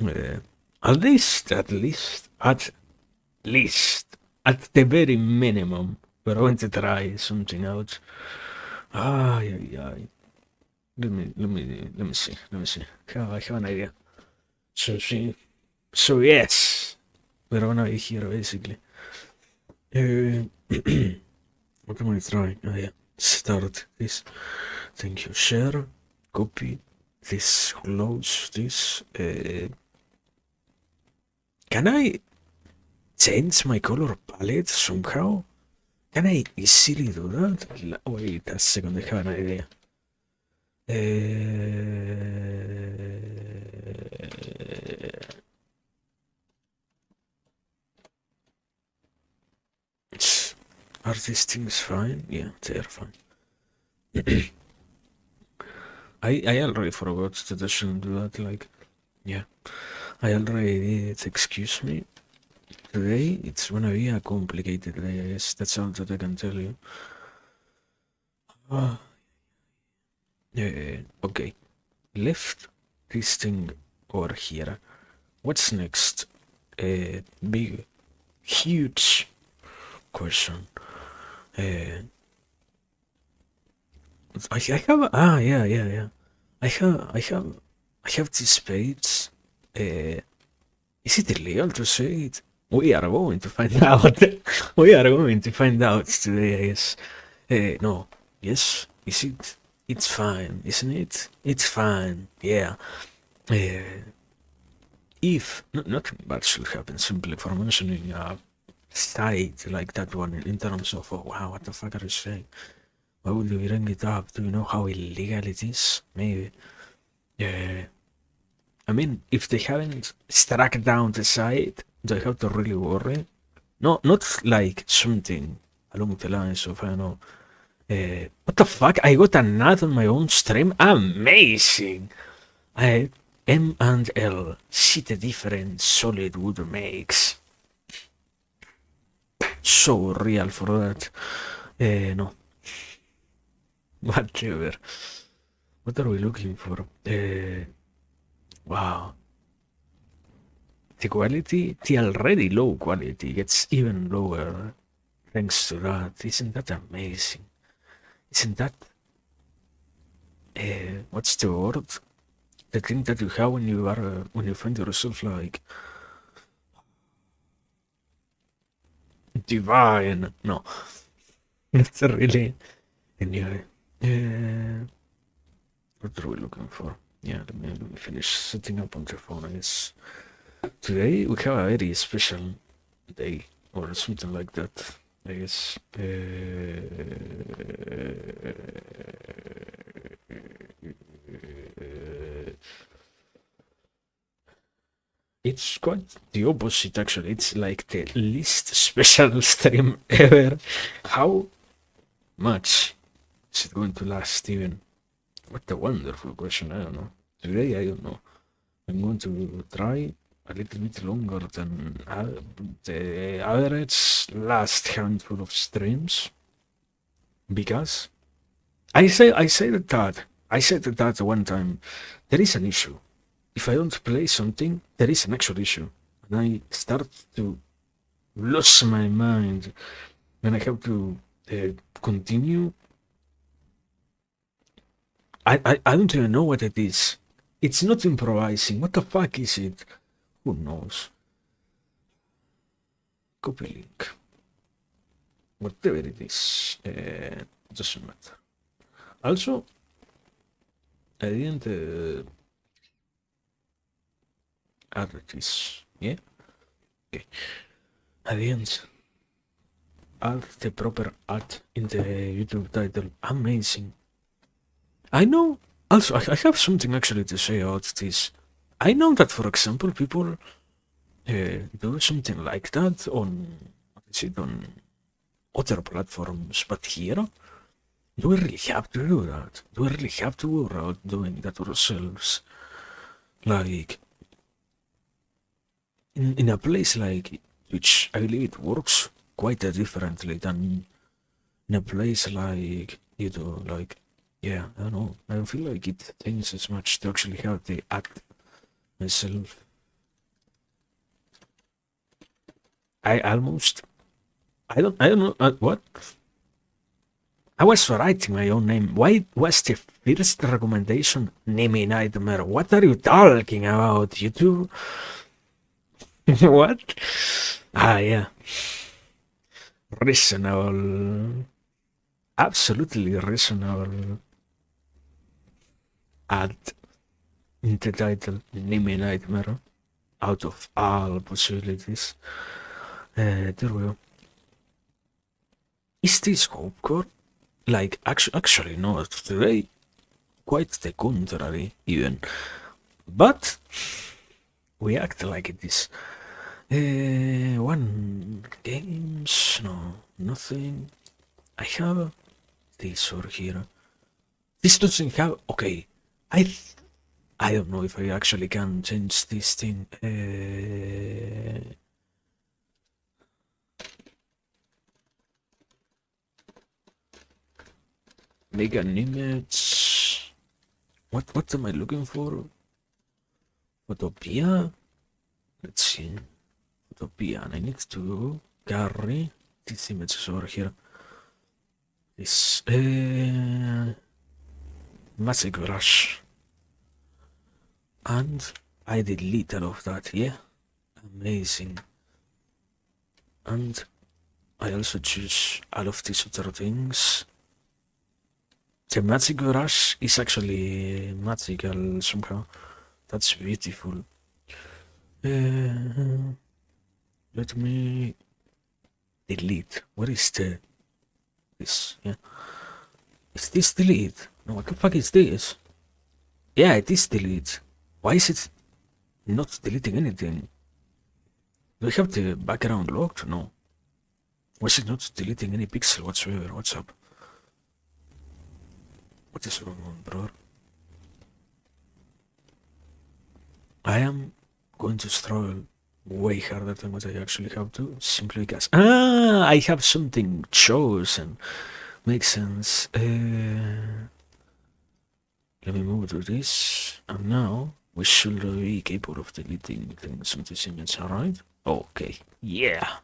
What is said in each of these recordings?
At least, at the very minimum, we're going to try something out. Ay, ay, ay. Let me see. I have an idea. So see, so yes, we're gonna be here basically. Uh, what am I trying? Oh yeah, start this. Thank you. Share, copy this, close this. Can I change my color palette somehow? Can I easily do that? Wait a second, I have an idea. Are these things fine? Yeah, they are fine. I already forgot that I shouldn't do that, like, yeah. I already did, excuse me. Today, it's gonna be a complicated day, I guess. That's all that I can tell you. Okay. Left this thing over here. What's next? A big, huge question. I have yeah. I have these spades. Is it illegal to say it? We are going to find out. We are going to find out today, I guess. No. Yes. Is it? It's fine, isn't it? It's fine. Yeah. If nothing bad should happen simply for mentioning a site like that one in terms of, oh wow, what the fuck are you saying? Why would you bring it up? Do you know how illegal it is? Maybe. Yeah. I mean, if they haven't struck down the site, they have to really worry. No, not like something along the lines of, I don't know, what the fuck? I got an ad on my own stream? Amazing! M and L. See the difference solid wood makes. So real for that. No. Whatever. What are we looking for? Wow. The quality, the already low quality gets even lower thanks to that. Isn't that amazing? Isn't that, what's the word? The thing that you have when you are, when you find yourself like divine. No, that's really, anyway. What are we looking for? Yeah, let me finish setting up on the phone, I guess. Today we have a very special day or something like that, I guess. It's quite the opposite, actually. It's like the least special stream ever. How much is it going to last, even? What a wonderful question. I don't know. Today, I don't know. I'm going to try a little bit longer than the average last handful of streams, because I said that one time. There is an issue. If I don't play something, there is an actual issue, and I start to lose my mind, and I have to continue. I don't even know what it is. It's not improvising. What the fuck is it? Who knows? Copy link. Whatever it is, doesn't matter. Also, I didn't add this. Yeah? Okay. I didn't add the proper ad in the YouTube title. Amazing. I know. Also, I have something actually to say about this. I know that, for example, people do something like that on, what is it, on other platforms, but here, do we really have to do that? Do we really have to go around doing that ourselves? Like, in a place like which I believe it works quite differently than in a place like, you know, like, yeah, I don't know. I don't feel like it takes as much to actually have the act myself. I almost. I don't know what. I was writing my own name. Why was the first recommendation Nimi Nightmare? What are you talking about, you two? What? Ah, yeah. Reasonable. Absolutely reasonable. Add in the title Nimi Nightmare. Out of all possibilities. There we go. Is this hopecore? Like, actually not. Today, quite the contrary, even. But we act like it is. One games, no, nothing. I have this over here. This doesn't have. Okay, I don't know if I actually can change this thing. Make an image. What am I looking for? Photopia. Let's see. Photopia. And I need to carry these images over here. This Magic Brush. And I delete all of that, yeah? Amazing. And I also choose all of these other things. The Magic Brush is actually magical somehow. That's beautiful. Let me delete. What is this? Yeah. Is this delete? No, what the fuck is this? Yeah, it is delete. Why is it not deleting anything? Do I have the background locked? No. Why is it not deleting any pixel whatsoever? What's up? What is wrong, bro? I am going to struggle way harder than what I actually have to, simply because I have something chosen. Makes sense. Let me move to this, and now we should be capable of deleting things from this image, alright? Okay, yeah.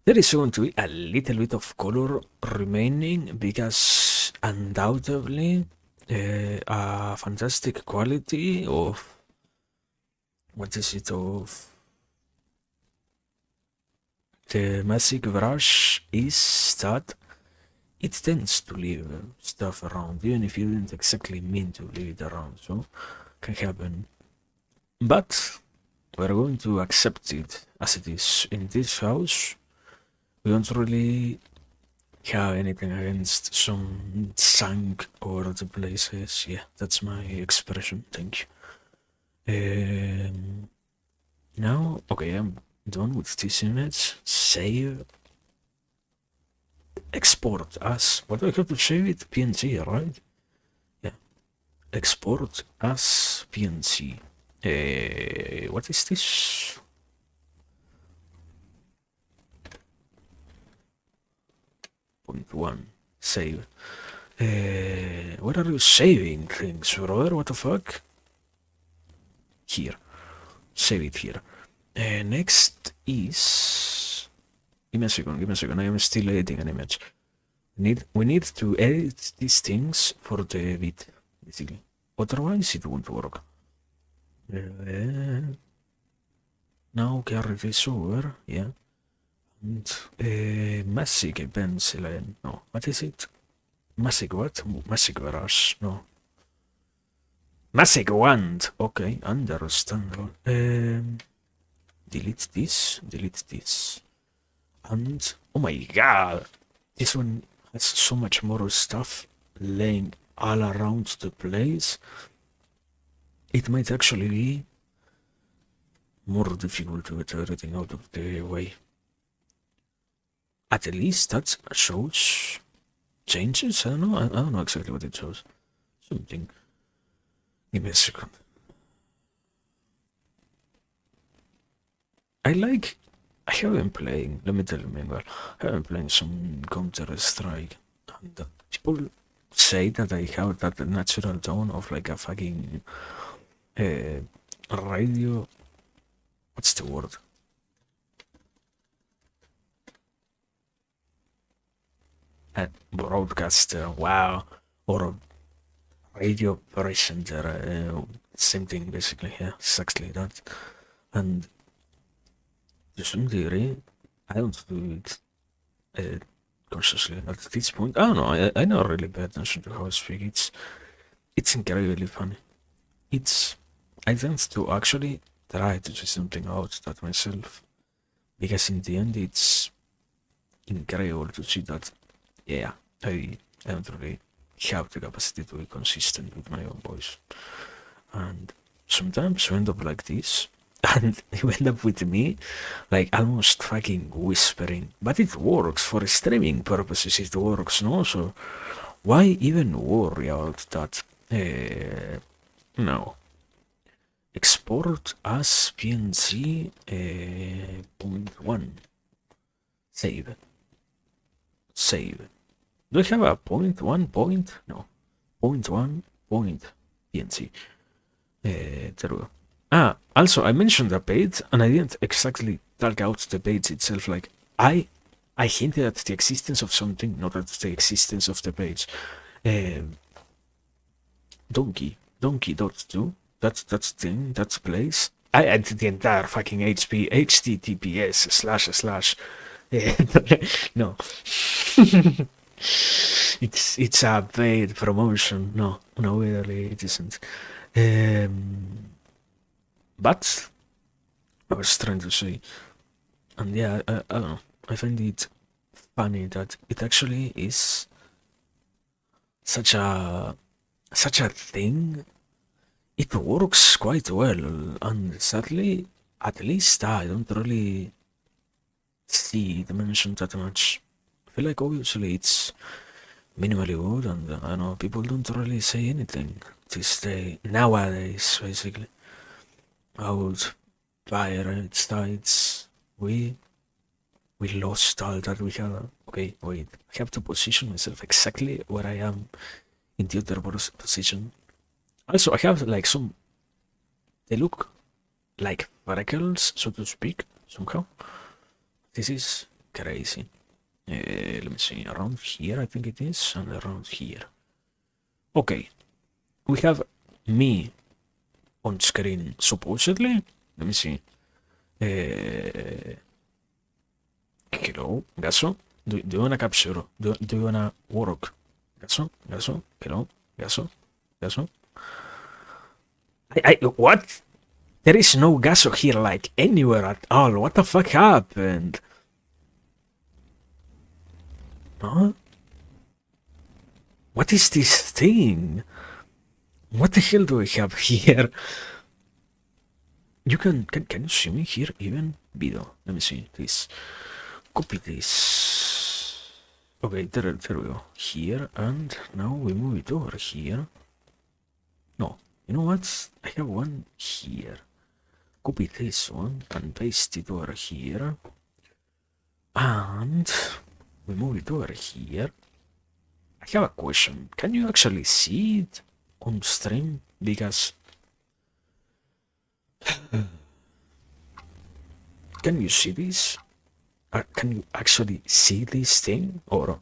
There is going to be a little bit of color remaining because undoubtedly a fantastic quality of what is it of the Magic Brush is that it tends to leave stuff around, even if you didn't exactly mean to leave it around, so can happen. But we're going to accept it as it is. In this house, we don't really have anything against some sunk over the places. Yeah, that's my expression, thank you. Now, okay, I'm done with this image. Save. Export as. What do I have to save it? PNG, right? Yeah. Export as PNG. What is this? Point one. Save. Where are you saving things, brother? What the fuck? Here. Save it here. Next is. Give me a second. I am still editing an image. We need to edit these things for the bit, basically. Otherwise, it won't work. Now carry this over, yeah. And Magic pencil, no, what is it? Magic what? Magic brush, no. Magic wand, okay, understandable. Delete this. And, oh my god, this one has so much more stuff laying all around the place. It might actually be more difficult to get everything out of the way. At least that shows changes. I don't know exactly what it shows. Something. Give me a second. I have been playing, let me tell you, Manuel, I have been playing some Counter-Strike, and people say that I have that natural tone of like a fucking radio. What's the word? a broadcaster, wow, or a radio presenter, same thing basically. Yeah, exactly that. And to some degree, I don't do it consciously at this point. I don't know. I never really pay attention to how I speak. It's incredibly funny. It's I tend to actually try to say something out that myself, because in the end it's incredible to see that. Yeah, I don't really have the capacity to be consistent with my own voice, and sometimes you end up like this. And you end up with me, like almost fucking whispering. But it works for streaming purposes. It works, no? So why even worry about that? No. Export as PNG point one. Save. Save. Do I have a point one point? No. Point one point PNG. There we go. Also, I mentioned the page, and I didn't exactly talk out the page itself. Like, I hinted at the existence of something, not at the existence of the page. Donkey.2. That's thing. That's place. I added the entire fucking HTTPS slash. No, it's a paid promotion. No, really, it isn't. But I was trying to say, and yeah, I don't know. I find it funny that it actually is such a thing. It works quite well, and sadly, at least I don't really see it mentioned that much. I feel like obviously it's minimally good, and I know people don't really say anything this day nowadays, basically. About pirate sites, we lost all that we had. Okay, wait, I have to position myself exactly where I am in the other position. Also, I have like some. They look like freckles, so to speak, somehow. This is crazy. Let me see, around here I think it is, and around here. Okay, we have me on screen, supposedly. Let me see. Hello, Gaso? Do you wanna capture? Do you wanna work? Gaso? Hello? Gaso? What? There is no Gaso here, like, anywhere at all. What the fuck happened? Huh? What is this thing? What the hell do we have here? You can you see me here even? Video. Let me see this. Copy this. Okay, there we go. Here, and now we move it over here. No, you know what? I have one here. Copy this one and paste it over here. And we move it over here. I have a question. Can you actually see it on stream? Because can you see this? Can you actually see this thing? Or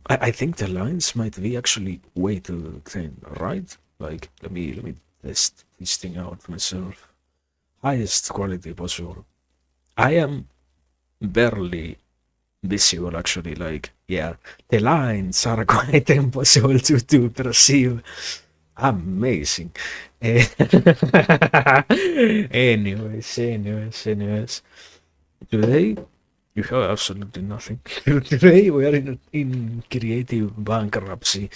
I think the lines might be actually way too thin, right? Like, let me test this thing out myself. Highest quality possible. I am barely visible actually, like, yeah, the lines are quite impossible to perceive. Amazing. Anyways. Today, you have absolutely nothing. Today, we are in creative bankruptcy,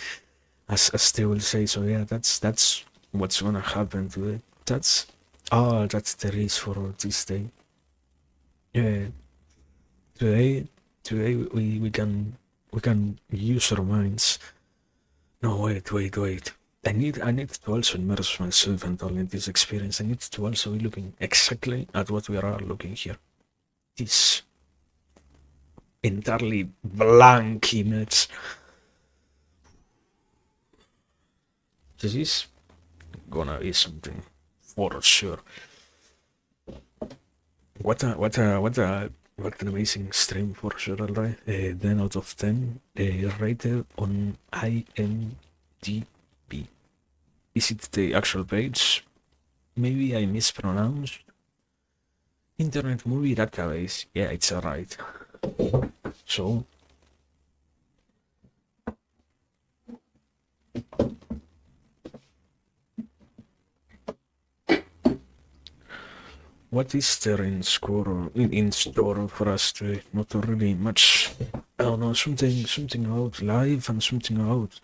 as they will say. So yeah, that's what's gonna happen today. That's all that there is for this day. Yeah, today we can use our minds. No, wait. I need to also immerse myself and all in this experience. I need to also be looking exactly at what we are looking here. This entirely blank image. This is gonna be something for sure. What a what an amazing stream for sure, alright. 10 out of 10, rated on IMDb. Is it the actual page? Maybe I mispronounced. Internet Movie Database. Yeah, it's alright. So, what is there in store for us today? Not really much. I don't know, something about life and something about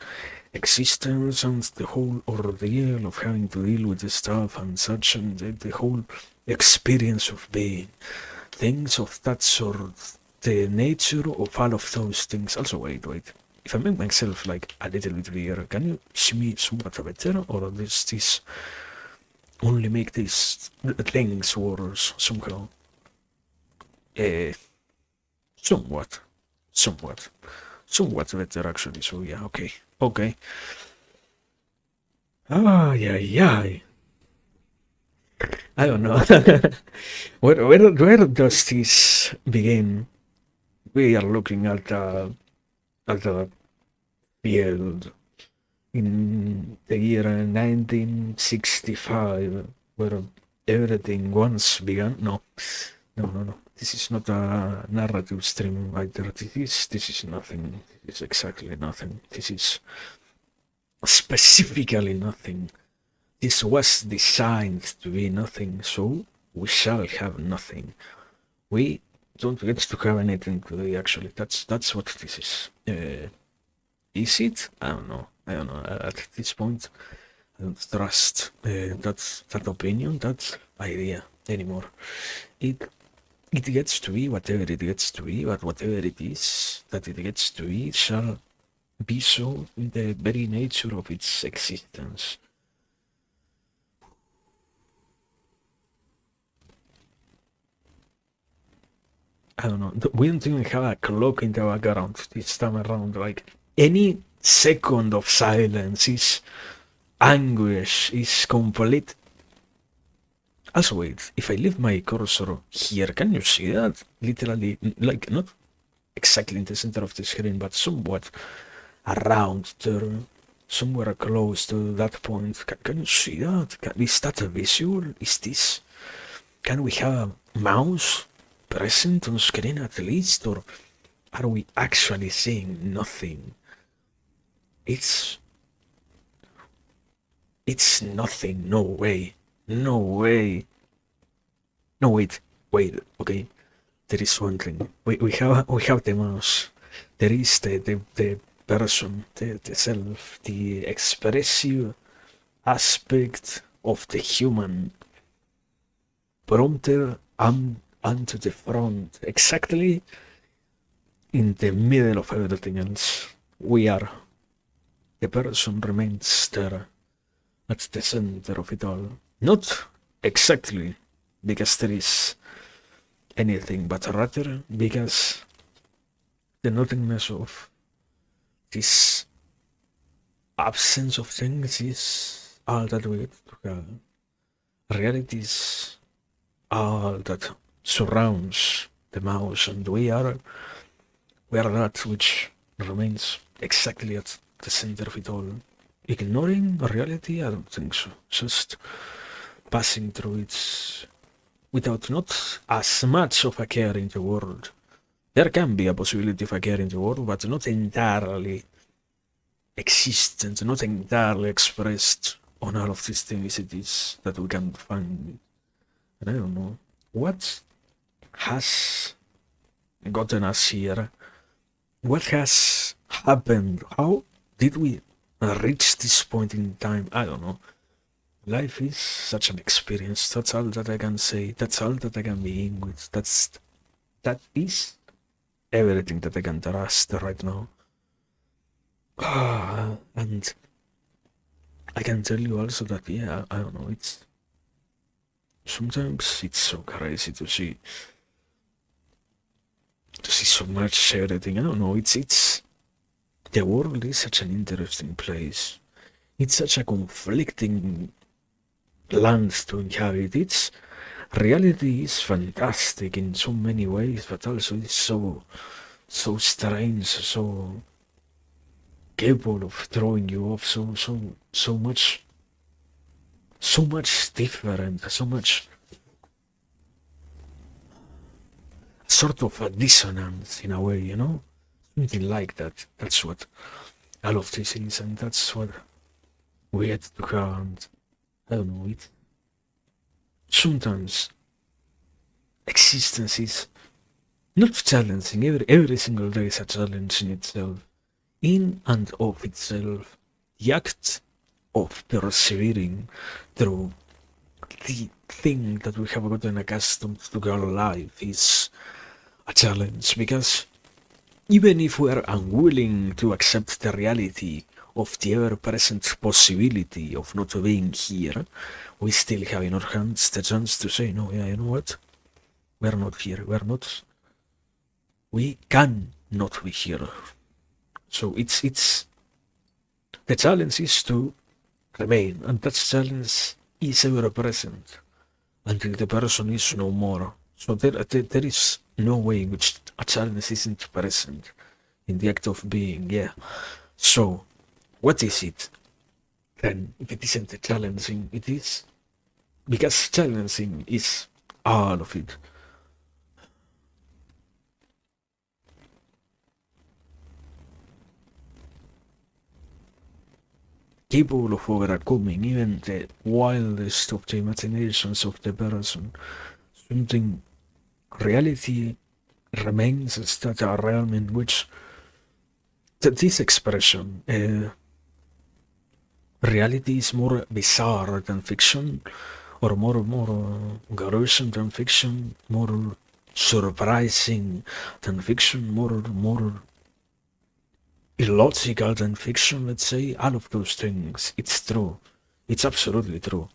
existence and the whole ordeal of having to deal with this stuff and such, and the whole experience of being. Things of that sort, the nature of all of those things. Also, wait. If I make myself like a little bit bigger, can you see me somewhat better, or does this only make these things worse somehow? Somewhat, somewhat better actually. So yeah, okay. Yeah. I don't know. where does this begin? We are looking at a field in the year 1965, where everything once began. No. This is not a narrative stream either. This is nothing. This is exactly nothing. This is specifically nothing. This was designed to be nothing, so we shall have nothing. We don't get to have anything today, actually. That's what this is. Is it? I don't know. At this point, I don't trust that opinion, that idea anymore. It gets to be whatever it gets to be, but whatever it is that it gets to be shall be so in the very nature of its existence. I don't know. We don't even have a clock in the background this time around. Like, any second of silence is anguish, is complete. Also, wait, if I leave my cursor here, can you see that? Literally, like, not exactly in the center of the screen, but somewhat around there, somewhere close to that point. Can you see that? Is that a visual? Is this? Can we have a mouse present on screen at least, or are we actually seeing nothing? It's nothing. No way. No, wait. Okay, there is one thing. We have the mouse. There is the person, the self, the expressive aspect of the human prompted onto the front, exactly in the middle of everything else. We are. The person remains there at the center of it all. Not exactly because there is anything, but rather because the nothingness of this absence of things is all that we get to have. Reality is all that surrounds the mouse, and we are that which remains exactly at the center of it all. Ignoring reality? I don't think so. Just passing through it without not as much of a care in the world. There can be a possibility of a care in the world, but not entirely existent, not entirely expressed on all of these densities that we can find. And I don't know what has gotten us here. What has happened? How did we reach this point in time? I don't know. Life is such an experience. That's all that I can say. That's all that I can be in with. That is everything that I can trust right now. And I can tell you also that, yeah, I don't know, it's sometimes it's so crazy to see so much everything. I don't know, it's the world is such an interesting place. It's such a conflicting land to inhabit. It's reality is fantastic in so many ways, but also it's so strange, so capable of throwing you off, so much different, so much sort of a dissonance in a way, you know? Something like that. That's what all of this is, and that's what we had to count. I don't know it. Sometimes existence is not challenging. Every single day is a challenge in itself, in and of itself. The act of persevering through the thing that we have gotten accustomed to call life is a challenge, because even if we are unwilling to accept the reality of the ever-present possibility of not being here, we still have in our hands the chance to say, no, yeah, you know what? We're not here. We can not be here. So it's the challenge is to remain, and that challenge is ever present until the person is no more. So there is no way in which a challenge isn't present in the act of being, yeah. So, what is it? Then, if it isn't challenging, it is. Because challenging is all of it. Capable of overcoming even the wildest of the imaginations of the person. Something reality remains as that a realm in which this expression, reality is more bizarre than fiction, or more gruesome than fiction, more surprising than fiction, more illogical than fiction, let's say. All of those things, it's true. It's absolutely true.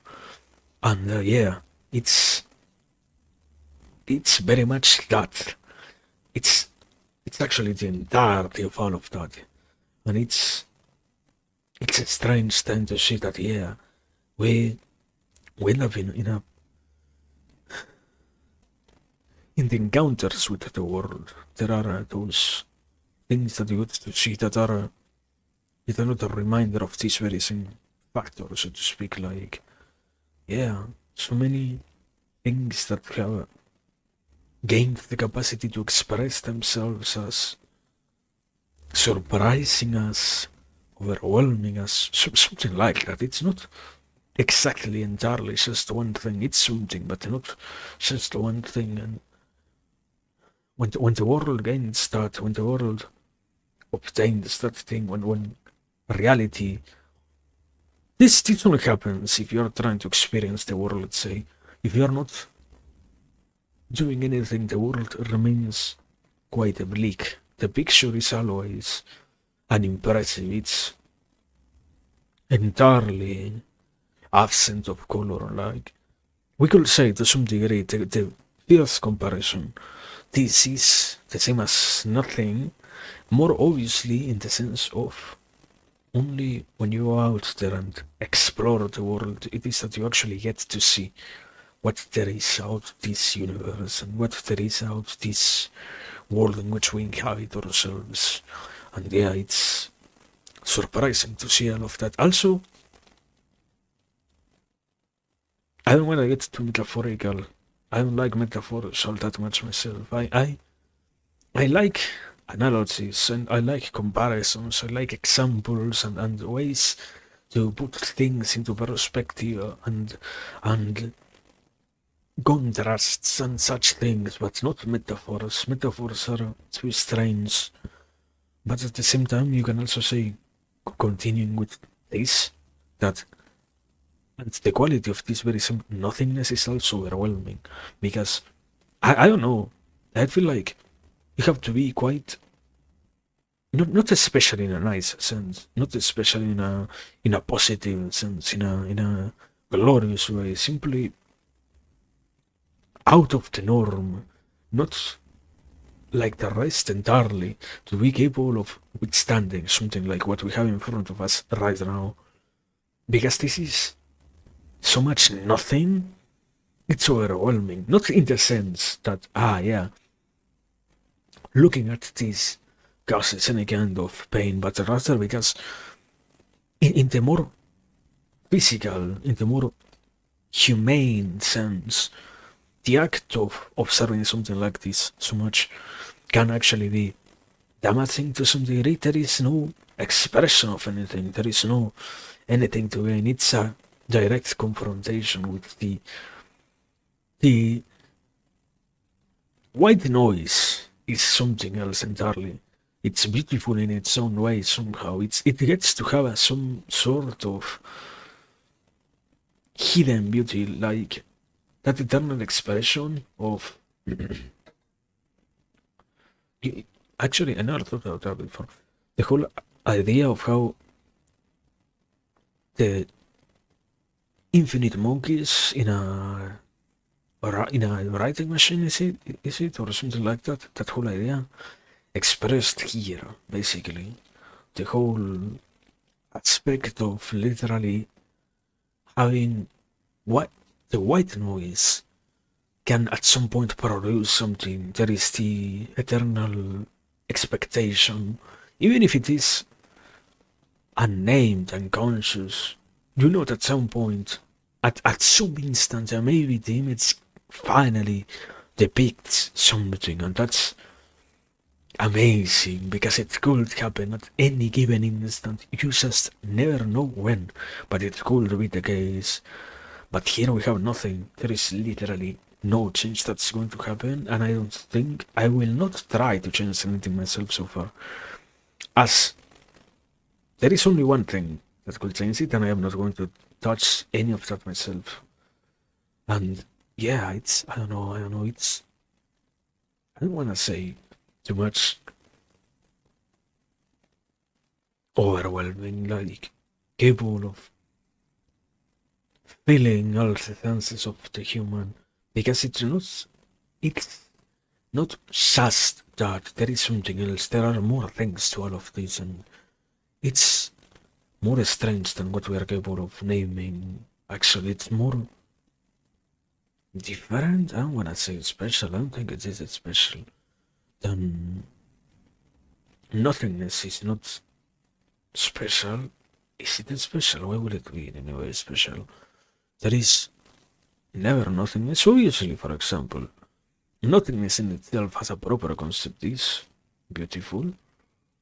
And yeah, it's very much that. It's actually the entirety of all of that. And it's a strange thing to see that, yeah, we live in the encounters with the world. There are those things that you get to see that are yet another reminder of this very same factor, so to speak. Like, yeah, so many things that have gained the capacity to express themselves as surprising us, overwhelming us, something like that. It's not exactly entirely just one thing. It's something, but not just one thing. And when the world gains that, when the world obtains that thing, when reality, this only happens if you're trying to experience the world. Let's say, if you're not doing anything, the world remains quite bleak. The picture is always unimpressive. It's entirely absent of color. Like, we could say to some degree, the first comparison, this is the same as nothing, more obviously in the sense of only when you go out there and explore the world, it is that you actually get to see what there is out this universe and what there is out this world in which we inhabit ourselves. And yeah, it's surprising to see all of that. Also, I don't want to get too metaphorical. I don't like metaphors all that much myself. I like analogies and I like comparisons. I like examples and ways to put things into perspective and contrasts and such things, but not metaphors. Metaphors are too strange. But at the same time, you can also say, continuing with this, that and the quality of this very simple nothingness is also overwhelming. Because, I don't know, I feel like you have to be quite, not especially in a nice sense, not especially in a positive sense, in a glorious way, simply out of the norm, not like the rest entirely, to be capable of withstanding something like what we have in front of us right now. Because this is so much nothing it's overwhelming. Not in the sense that, yeah, looking at this causes any kind of pain, but rather because in the more physical, in the more humane sense, the act of observing something like this so much can actually be damaging to some degree. There is no expression of anything, there is no anything to gain. It's a direct confrontation with the white noise is something else entirely. It's beautiful in its own way somehow. It gets to have some sort of hidden beauty, like that eternal expression of. Actually, I never thought about that before. The whole idea of how the infinite monkeys in a writing machine, is it or something like that? That whole idea expressed here, basically, the whole aspect of literally having what the white noise can at some point produce something. There is the eternal expectation, even if it is unnamed, unconscious. You know that at some point, at some instant, maybe the image finally depicts something, and that's amazing because it could happen at any given instant. You just never know when, but it could be the case. But here we have nothing. There is literally no change that's going to happen, and I don't think I will not try to change anything myself so far. As there is only one thing that could change it, and I am not going to touch any of that myself. And yeah, I don't know, I don't want to say too much overwhelming, like capable of feeling all the senses of the human, because it's not just that. There is something else. There are more things to all of this, and it's more strange than what we are capable of naming. Actually, it's more different. I don't want to say special. I don't think it is special. Then nothingness is not special. Is it special? Why would it be in any way special? There is never nothingness. Obviously, for example, nothingness in itself has a proper concept, is beautiful,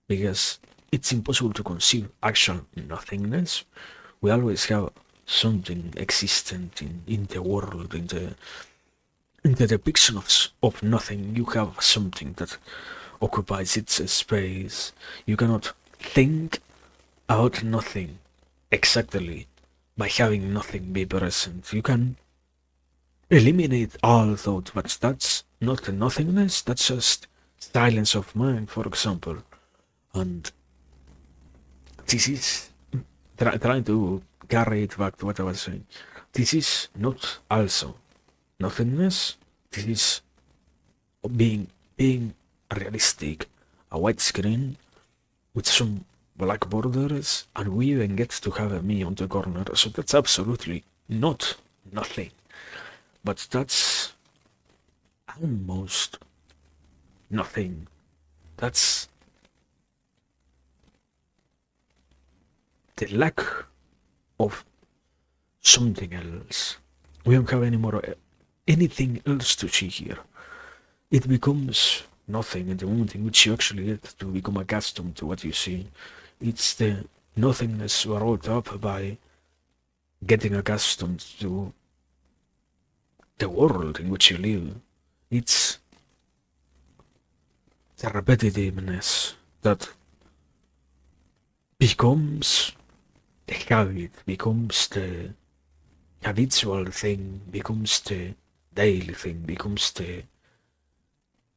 because it's impossible to conceive actual nothingness. We always have something existent in the world, in the depiction of nothing. You have something that occupies its space. You cannot think about nothing exactly by having nothing be present. You can eliminate all thought, but that's not nothingness, that's just silence of mind, for example. And this is trying to carry it back to what I was saying. This is not also nothingness. This is being realistic. A white screen with some black borders, and we even get to have a me on the corner. So that's absolutely not nothing. But that's almost nothing. That's the lack of something else. We don't have any more anything else to see here. It becomes nothing in the moment in which you actually get to become accustomed to what you see. It's the nothingness wrought up by getting accustomed to the world in which you live. It's the repetitiveness that becomes the habit, becomes the habitual thing, becomes the daily thing, becomes the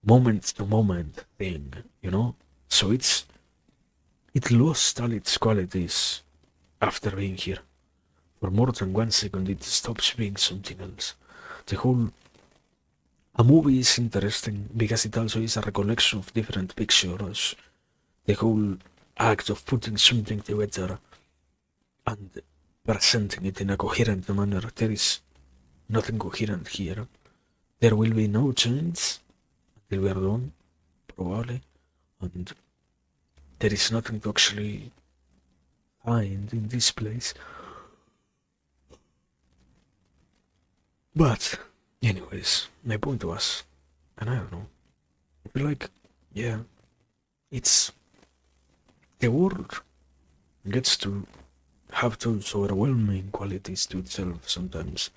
moment to moment thing, you know? So it lost all its qualities after being here. For more than 1 second it stops being something else. A movie is interesting because it also is a recollection of different pictures. The whole act of putting something together and presenting it in a coherent manner, there is nothing coherent here. There will be no change until we are done, probably, and there is nothing to actually find in this place. But, anyways, my point was, and I don't know, I feel like, yeah, it's the world gets to have those overwhelming qualities to itself sometimes.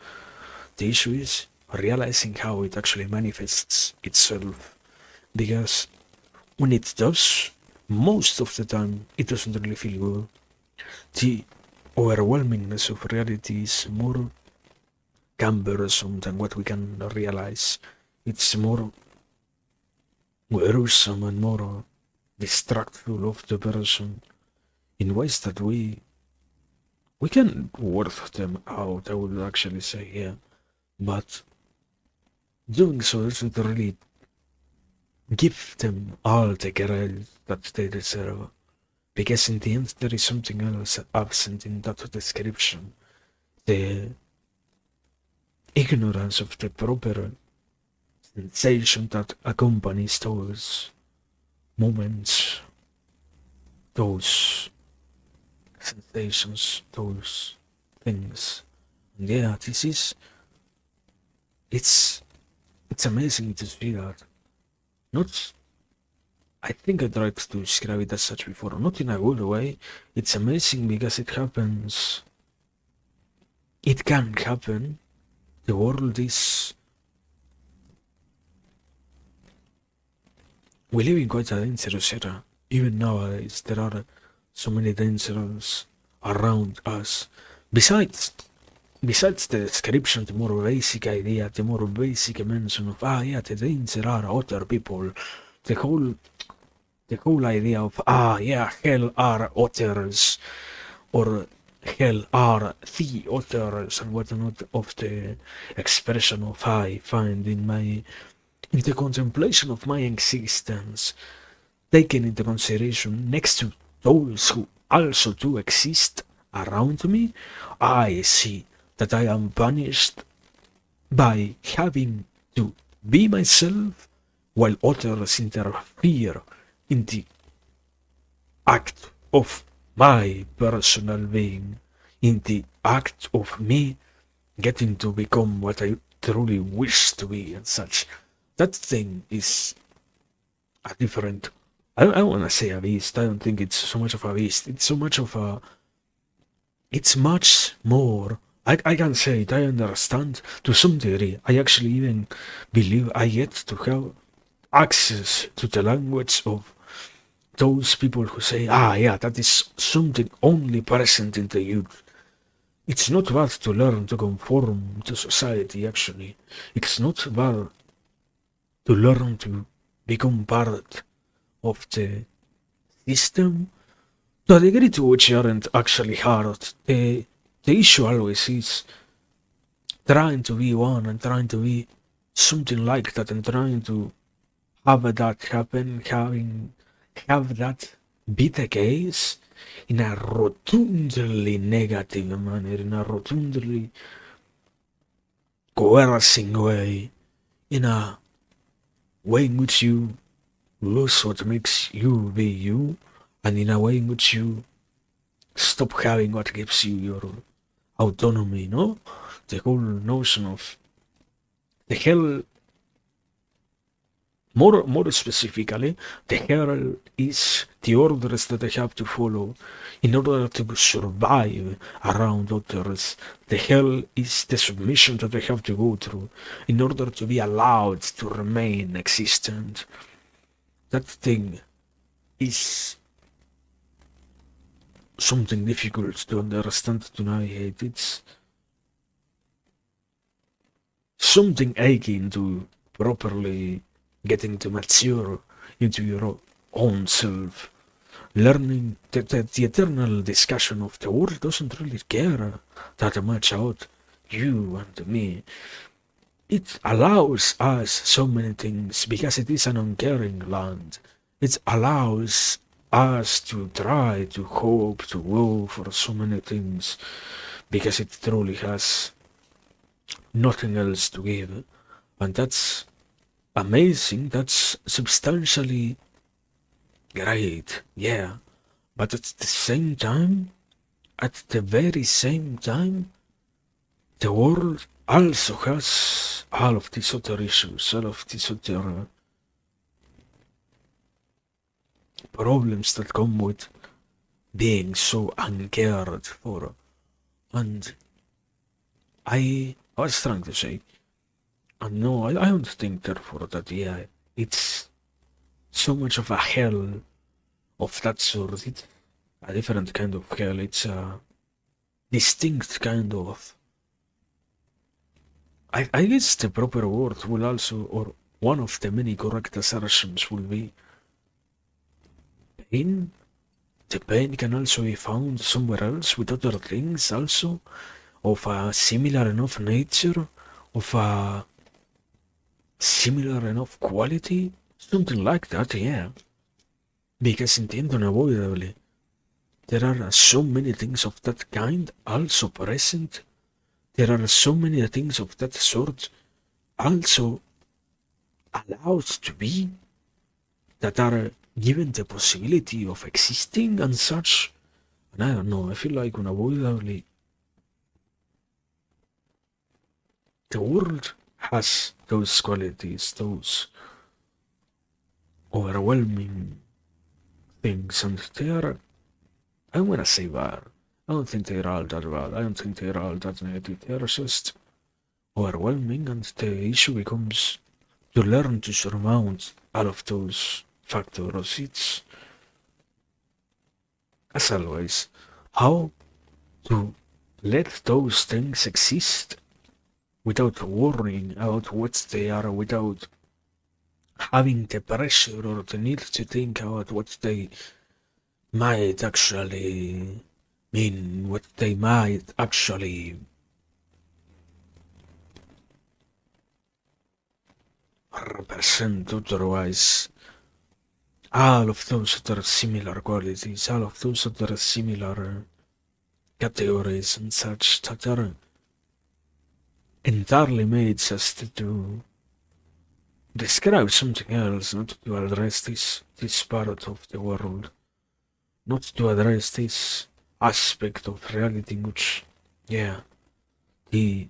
The issue is realizing how it actually manifests itself, because when it does, most of the time it doesn't really feel good. The overwhelmingness of reality is more cumbersome than what we can realize. It's more gruesome and more distractful of the person in ways that we can work them out, I would actually say, yeah. But doing so doesn't really give them all the credit that they deserve. Because in the end there is something else absent in that description. The ignorance of the proper sensation that accompanies those moments, those sensations, those things. And yeah, it's amazing to see that. Not, I think I tried to describe it as such before, not in a good way. It's amazing because it happens. It can happen. The world is. We live in quite a dangerous era. Even nowadays, there are so many dangers around us. Besides, besides the description, the more basic idea, the more basic mention of yeah, the danger are other people. The whole idea of yeah, hell are otters, or hell are the otters, and whatnot of the expression of I find in the contemplation of my existence, taken into consideration next to those who also do exist around me, I see that I am punished by having to be myself while others interfere in the act of my personal being, in the act of me getting to become what I truly wish to be and such. That thing is a different. I don't want to say a beast. I don't think it's so much of a beast. It's so much of a. It's much more. I can say it. I understand to some degree. I actually even believe I get to have access to the language of those people who say, yeah, that is something only present in the youth. It's not bad to learn to conform to society, actually. It's not bad to learn to become part of the system to a degree to which aren't actually hard. The issue always is trying to be one and trying to be something like that and trying to have that happen, have that be the case in a rotundly negative manner, in a rotundly coercing way, in a way in which you lose what makes you be you, and in a way in which you stop having what gives you your autonomy, no? The whole notion of the hell, more specifically, the hell is the orders that I have to follow in order to survive around others. The hell is the submission that I have to go through in order to be allowed to remain existent. That thing is something difficult to understand, to navigate. It's something aching to properly getting to mature into your own self. Learning the eternal discussion of the world doesn't really care that much about you and me. It allows us so many things because it is an uncaring land. It allows us to try, to hope, to go for so many things because it truly has nothing else to give, and that's amazing. That's substantially great, yeah. But at the same time, at the very same time, the world also has all of these other issues, all of these other problems that come with being so uncared for. And I was trying to say, and no, I don't think therefore that, yeah, it's so much of a hell of that sort. It's a different kind of hell. It's a distinct kind of. I guess the proper word will also, or one of the many correct assertions will be pain. The pain can also be found somewhere else with other things also of a similar enough nature, of a similar enough quality, something like that, yeah. Because in the end, unavoidably, there are so many things of that kind also present. There are so many things of that sort also allowed to be that are given the possibility of existing and such. And I don't know, I feel like unavoidably the world has those qualities, those overwhelming things, and they are, I don't want to say bad. I don't think they're all that bad. I don't think they're all that negative. They're just overwhelming, and the issue becomes to learn to surmount all of those factors. It's, as always, how to let those things exist without worrying about what they are, without having the pressure or the need to think about what they might actually mean, what they might actually represent otherwise. All of those other similar qualities, all of those other similar categories and such that are entirely made just to describe something else, not to address this part of the world, not to address this aspect of reality in which, yeah, the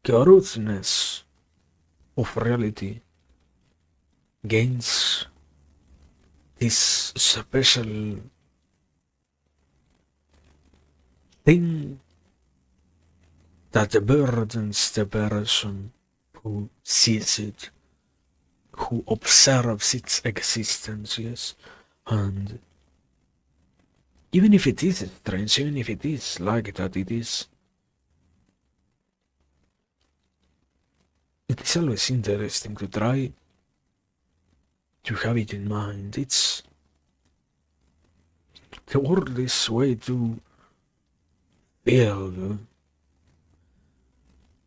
truthness of reality gains this special thing that burdens the person who sees it, who observes its existence, yes. And even if it is strange, even if it is like that, it is always interesting to try to have it in mind. It's the world is way to feel.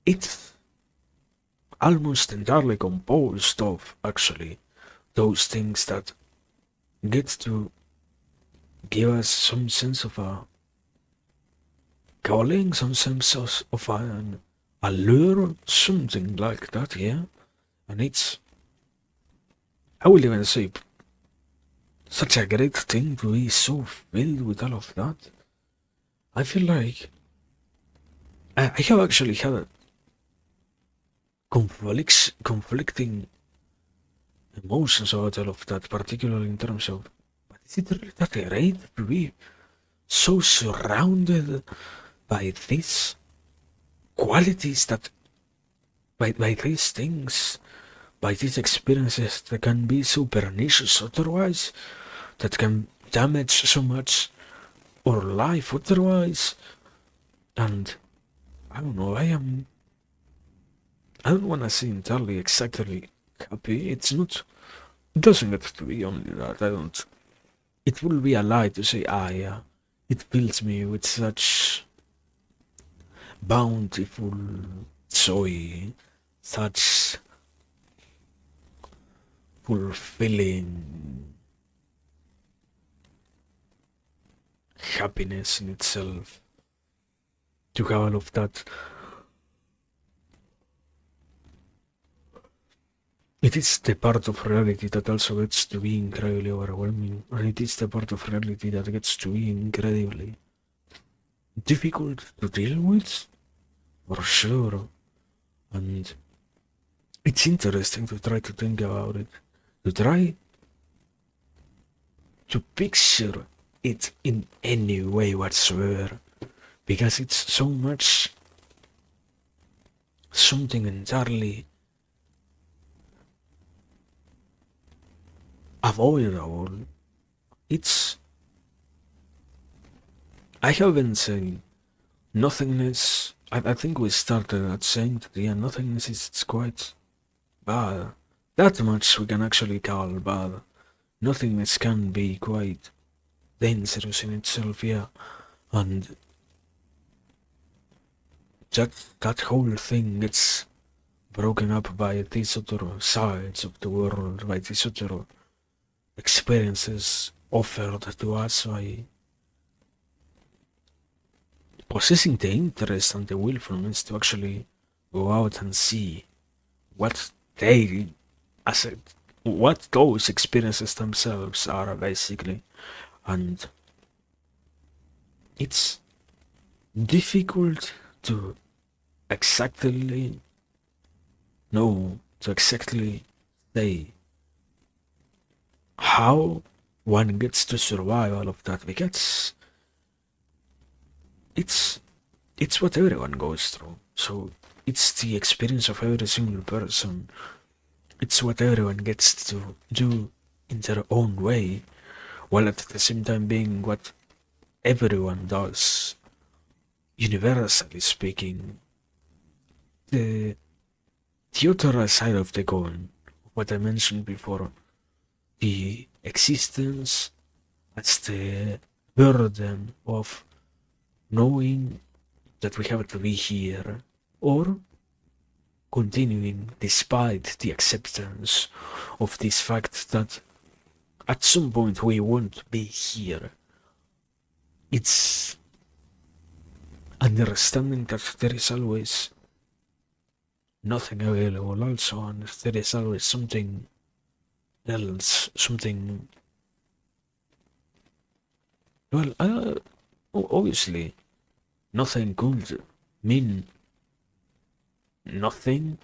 It's almost entirely composed of actually those things that get to give us some sense of a calling, some sense of an allure, something like that, yeah. And it's, I will even say, such a great thing to be so filled with all of that. I feel like I have actually had conflicting emotions about all of that, particularly in terms of, but is it really that great to be so surrounded by these qualities that, by these things, by these experiences that can be so pernicious otherwise, that can damage so much our life otherwise. And I don't know, I don't wanna say entirely exactly happy. It's not, it doesn't get to be only that. I don't, it will be a lie to say, ah, yeah, it fills me with such bountiful joy, such fulfilling happiness in itself to have all of that it is the part of reality that also gets to be incredibly overwhelming, and it is the part of reality that gets to be incredibly difficult to deal with, for sure. And it's interesting to try to think about it, to try to picture it in any way whatsoever, because it's so much something entirely avoidable. It's, I haven't said nothingness. I think we started at saying that, yeah, nothingness is it's quite bad. That much we can actually call bad. Nothingness can be quite dangerous in itself, yeah. And that whole thing gets broken up by these other sides of the world, by these other experiences offered to us by possessing the interest and the willfulness to actually go out and see what they, as a, what those experiences themselves are basically. And it's difficult to exactly know, to exactly say how one gets to survive all of that, because it's it's what everyone goes through. So it's the experience of every single person. It's what everyone gets to do in their own way, while at the same time being what everyone does. Universally speaking, the other side of the coin, what I mentioned before, the existence as the burden of knowing that we have to be here, or continuing despite the acceptance of this fact that at some point we won't be here. It's understanding that there is always nothing available also, and there is always something else, something, well, obviously nothing could mean nothing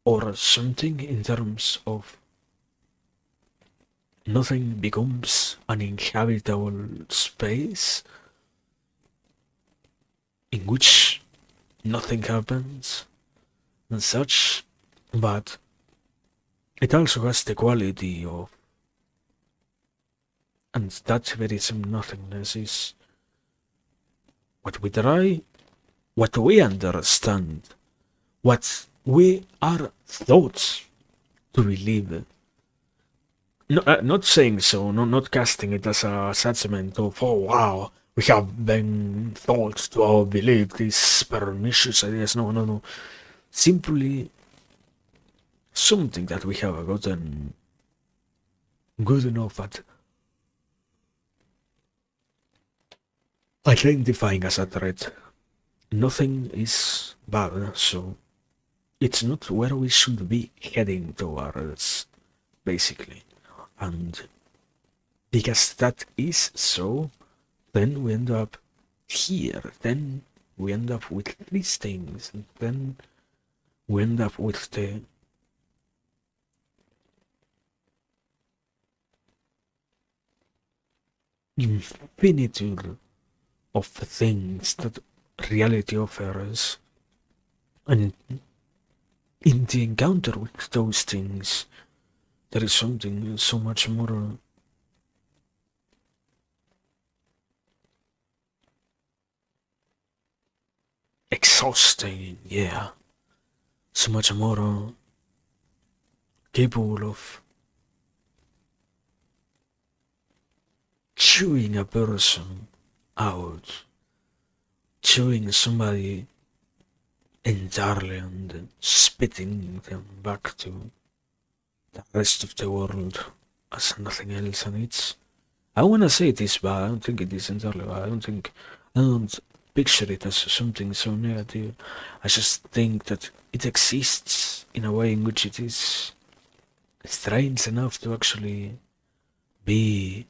or something in terms of nothing becomes an inhabitable space in which nothing happens and such, but it also has the quality of, and that very same nothingness is what we try, what we understand, what we are taught to believe. No, not saying so, not casting it as a assessment of, oh wow, we have been taught to believe these pernicious ideas. No, no, no. Simply something that we have gotten good enough at identifying as a threat. Nothing is bad, so it's not where we should be heading towards, basically. And because that is so, then we end up here, then we end up with these things, and then we end up with the infinitude of things that reality offers. And in the encounter with those things, there is something so much more exhausting, yeah. So much more capable of chewing a person out, chewing somebody entirely and spitting them back to the rest of the world as nothing else. And it's, I wanna say it is bad, I don't think it is entirely bad, I don't picture it as something so negative. I just think that it exists in a way in which it is strange enough to actually be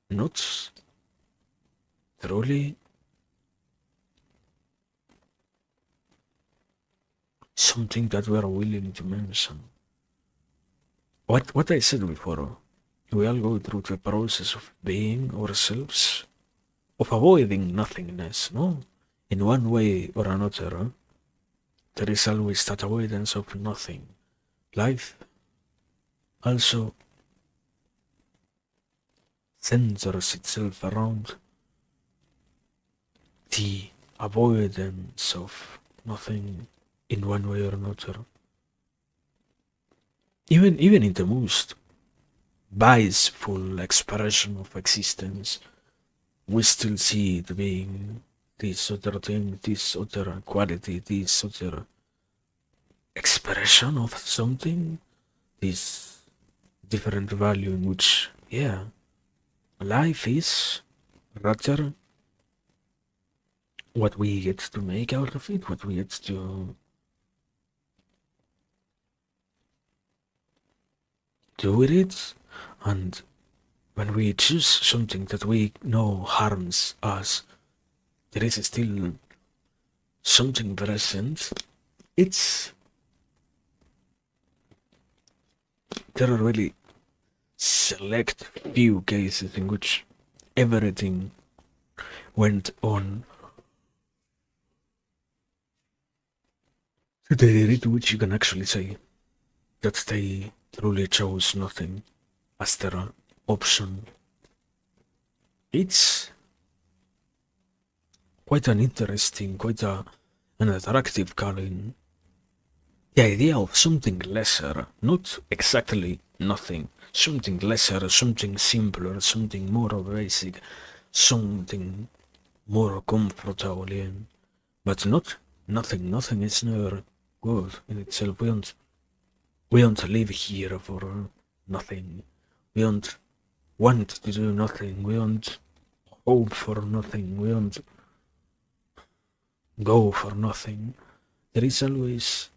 not truly something that we are willing to mention. What I said before, we all go through the process of being ourselves, of avoiding nothingness, no? In one way or another, there is always that avoidance of nothing. Life also centers itself around the avoidance of nothing in one way or another. Even in the most blissful expression of existence, we still see it being this other thing, this other quality, this other expression of something, this different value in which, yeah, life is rather what we get to make out of it, what we get to do with it, and when we choose something that we know harms us, there is still something present. It's there are really select few cases in which everything went on to the degree to which you can actually say that they truly chose nothing as their option. It's quite an interesting, an attractive calling. The idea of something lesser, not exactly nothing, something lesser, something simpler, something more basic, something more comfortable in, but not nothing. Nothing is never good in itself. We don't live here for nothing. We don't want to do nothing. We don't hope for nothing. We don't go for nothing. There is always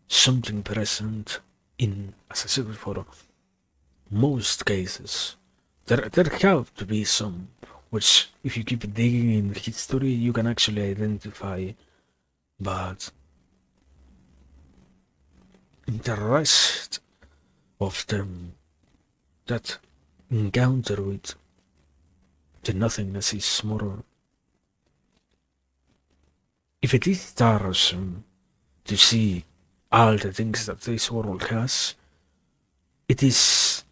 something present in, as I said before, most cases. There have to be some, which if you keep digging in history, you can actually identify, but the rest of them that encounter with the nothingness is more. If it is tiresome to see all the things that this world has, it is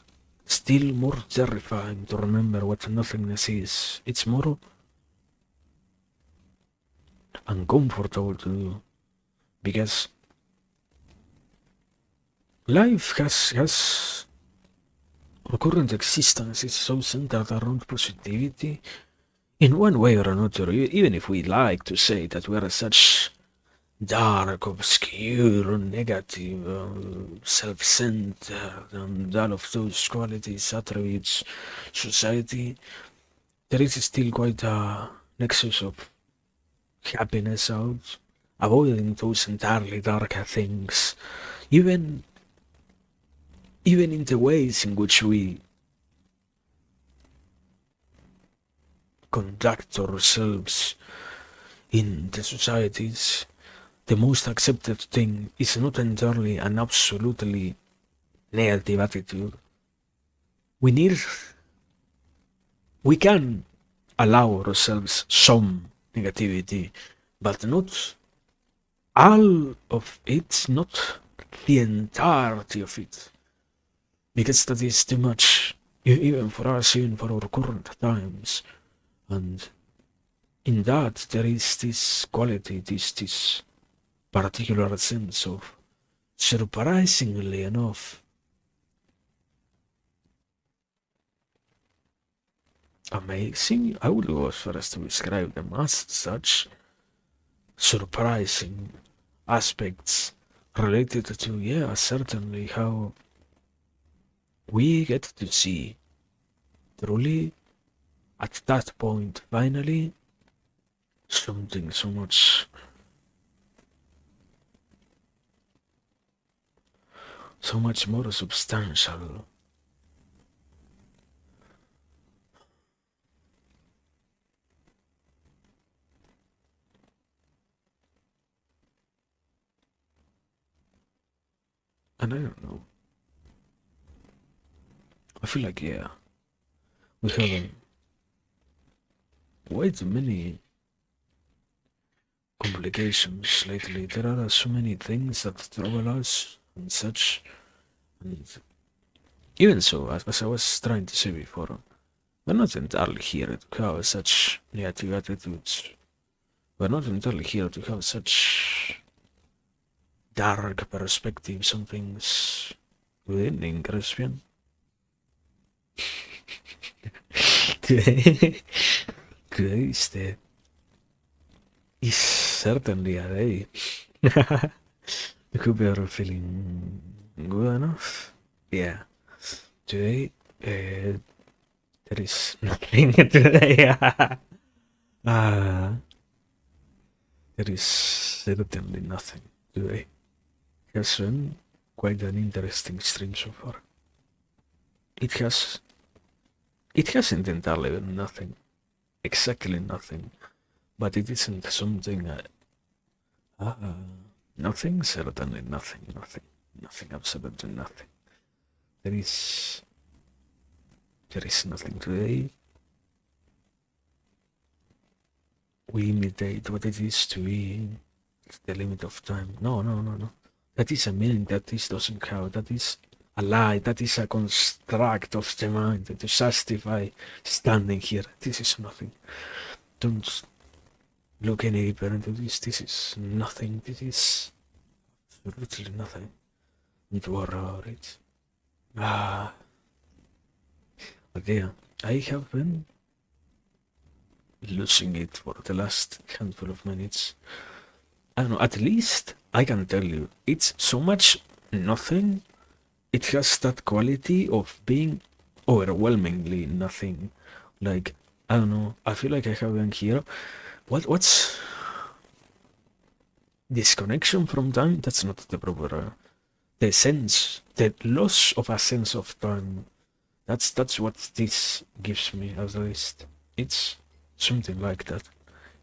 still more terrifying to remember what nothingness is. It's more uncomfortable to do because life has our current existence is so centered around positivity in one way or another. Even if we like to say that we are such dark, obscure, negative, self-centered, and all of those qualities, attributes, society, there is still quite a nexus of happiness out, avoiding those entirely dark things, even even in the ways in which we conduct ourselves in the societies. The most accepted thing is not entirely and absolutely negative attitude. We need, we can allow ourselves some negativity, but not all of it, not the entirety of it, because that is too much, even for us, even for our current times. And in that, there is this quality, this particular sense of, surprisingly enough, amazing. I would go as far as to describe them as such, surprising aspects related to, yeah, certainly how we get to see truly at that point finally something so much so much more substantial. And I don't know. I feel like, yeah, we have way too many complications lately. There are so many things that trouble us and such. And even so, as I was trying to say before, we're not entirely here to have such negative attitudes. We're not entirely here to have such dark perspectives on things. Good evening, Crispian. Today, today is certainly a day. You could be feeling good enough. Yeah. Today, there is nothing today. There is certainly nothing today. It has been quite an interesting stream so far. It hasn't entirely been nothing, exactly nothing, but it isn't something. Nothing, certainly nothing, nothing, absolutely nothing. There is nothing today. We imitate what it is to be the limit of time. No. That is a meaning that this doesn't have. That is a lie. That is a construct of the mind to justify standing here. This is nothing. Don't look any deeper into this. This is nothing. This is absolutely nothing. Don't worry about it. But yeah, I have been losing it for the last handful of minutes. I don't know, at least I can tell you, it's so much nothing. It has that quality of being overwhelmingly nothing. Like, I don't know, I feel like I have been here. What's disconnection from time? That's not the proper. The sense, the loss of a sense of time. That's what this gives me, at least. It's something like that.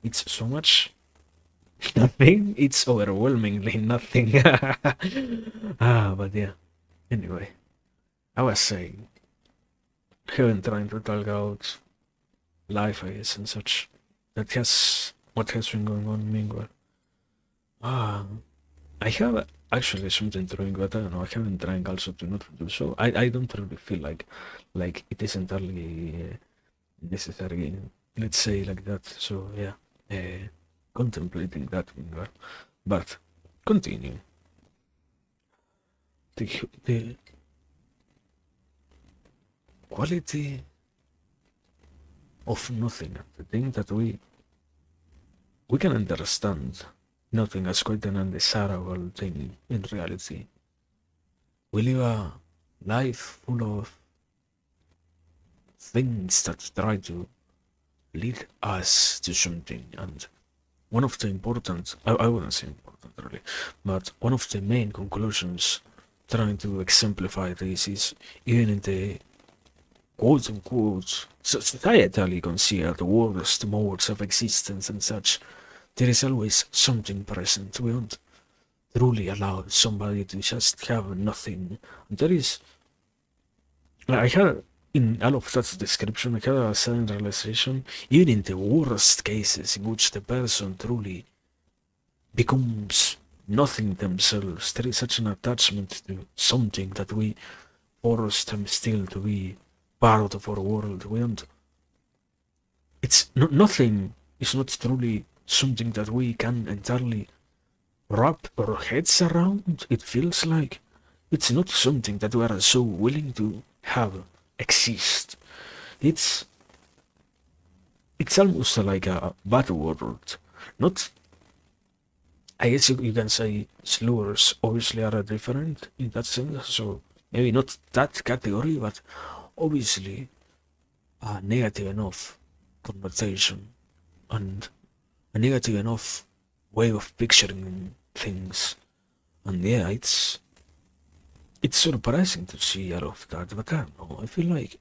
It's so much nothing. It's overwhelmingly nothing. But yeah. Anyway, I was saying, I've trying to talk about life, I guess, and such. That has what has been going on meanwhile. Ah, I have actually something to drink, but I don't know. I haven't drank also to not do so. I don't really feel like it is entirely necessary. Let's say like that. So yeah, contemplating that meanwhile. But continue. The quality of nothing, the thing that we can understand nothing as quite an undesirable thing in reality. We live a life full of things that try to lead us to something, and one of the important, I wouldn't say important really, but one of the main conclusions trying to exemplify this is even in the quote unquote societally considered worst modes of existence and such, there is always something present. We don't truly allow somebody to just have nothing. There is, I had in all of that description, I had a sudden realization, even in the worst cases in which the person truly becomes nothing themselves, there is such an attachment to something that we force them still to be part of our world. We don't. It's nothing is not truly something that we can entirely wrap our heads around. It feels like it's not something that we are so willing to have exist. It's almost like a bad word. Not, I guess you can say slurs obviously are different in that sense, so maybe not that category, but obviously a negative enough connotation and a negative enough way of picturing things. And yeah, it's surprising to see all of that, but I don't know. I feel like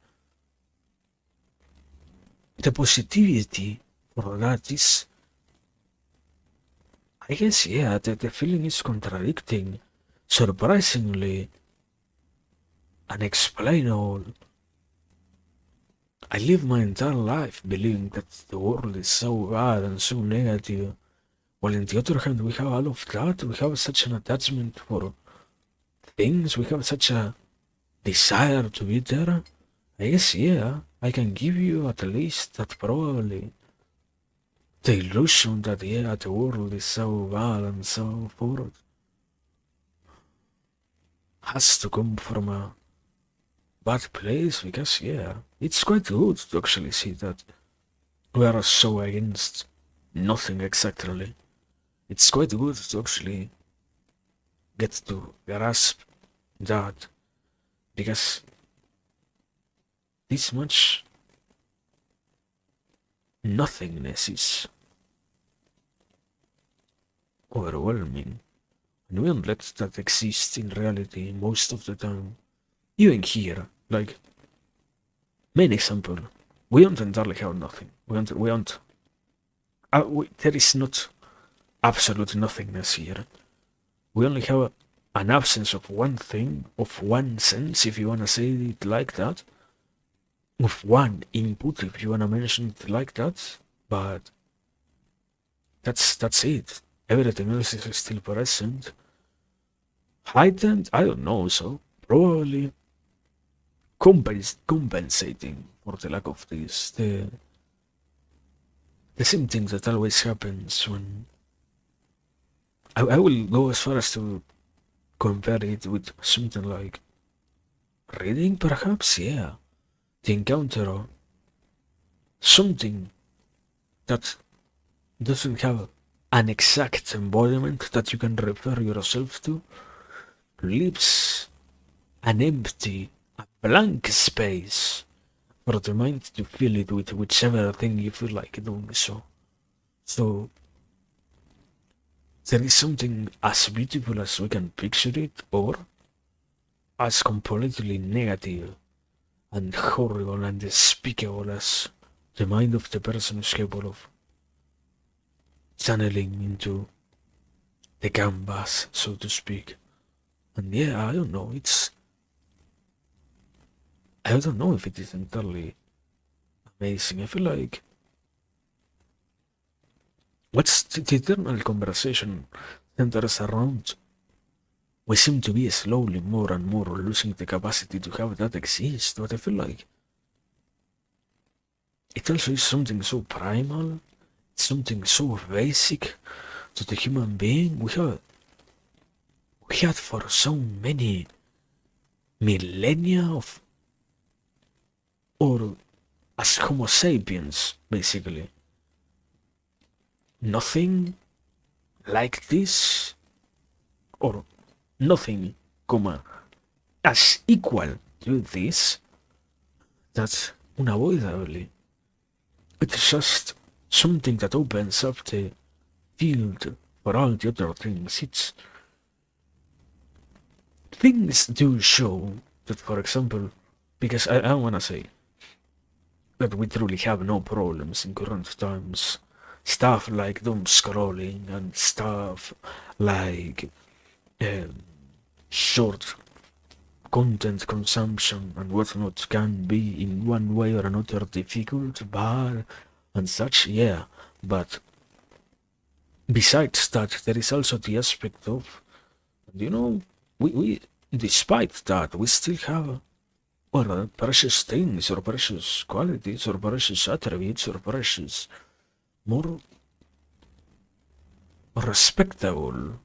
the positivity for that is, I guess, yeah, the feeling is contradicting, surprisingly unexplainable. I live my entire life believing that the world is so bad and so negative, while on the other hand, we have all of that. We have such an attachment for things, we have such a desire to be there. I guess, yeah, I can give you at least that probably the illusion that, yeah, the world is so bad and so forth has to come from a bad place because, yeah, it's quite good to actually see that we are so against nothing exactly. It's quite good to actually get to grasp that because this much nothingness is overwhelming, and we don't let that exist in reality most of the time. Even here, like, main example, we don't entirely have nothing. There is not absolute nothingness here. We only have an absence of one thing, of one sense, if you wanna say it like that, of one input, if you wanna mention it like that, but that's it. Everything else is still present. Heightened, I don't know, so probably compensating for the lack of this. The same thing that always happens when I will go as far as to compare it with something like reading, perhaps. Yeah, the encounter something that doesn't have an exact embodiment that you can refer yourself to leaves an empty, a blank space for the mind to fill it with whichever thing you feel like doing so. So there is something as beautiful as we can picture it, or as completely negative and horrible and despicable as the mind of the person is capable of channeling into the canvas, so to speak. And yeah, I don't know, I don't know if it is entirely amazing. I feel like what's the eternal conversation centers around we seem to be slowly more and more losing the capacity to have that exist, but I feel like it also is something so primal, something so basic to the human being. We had for so many millennia of, or as Homo sapiens, basically, nothing like this, or nothing, comma, as equal to this, that's unavoidably. It's just something that opens up the field for all the other things. Things do show that, for example, because I want to say that we truly have no problems in current times. Stuff like doom scrolling and stuff like um, short content consumption and whatnot can be in one way or another difficult, bad, and such, yeah. But besides that, there is also the aspect of, you know, we despite that, we still have or precious things, or precious qualities, or precious attributes, or precious more respectable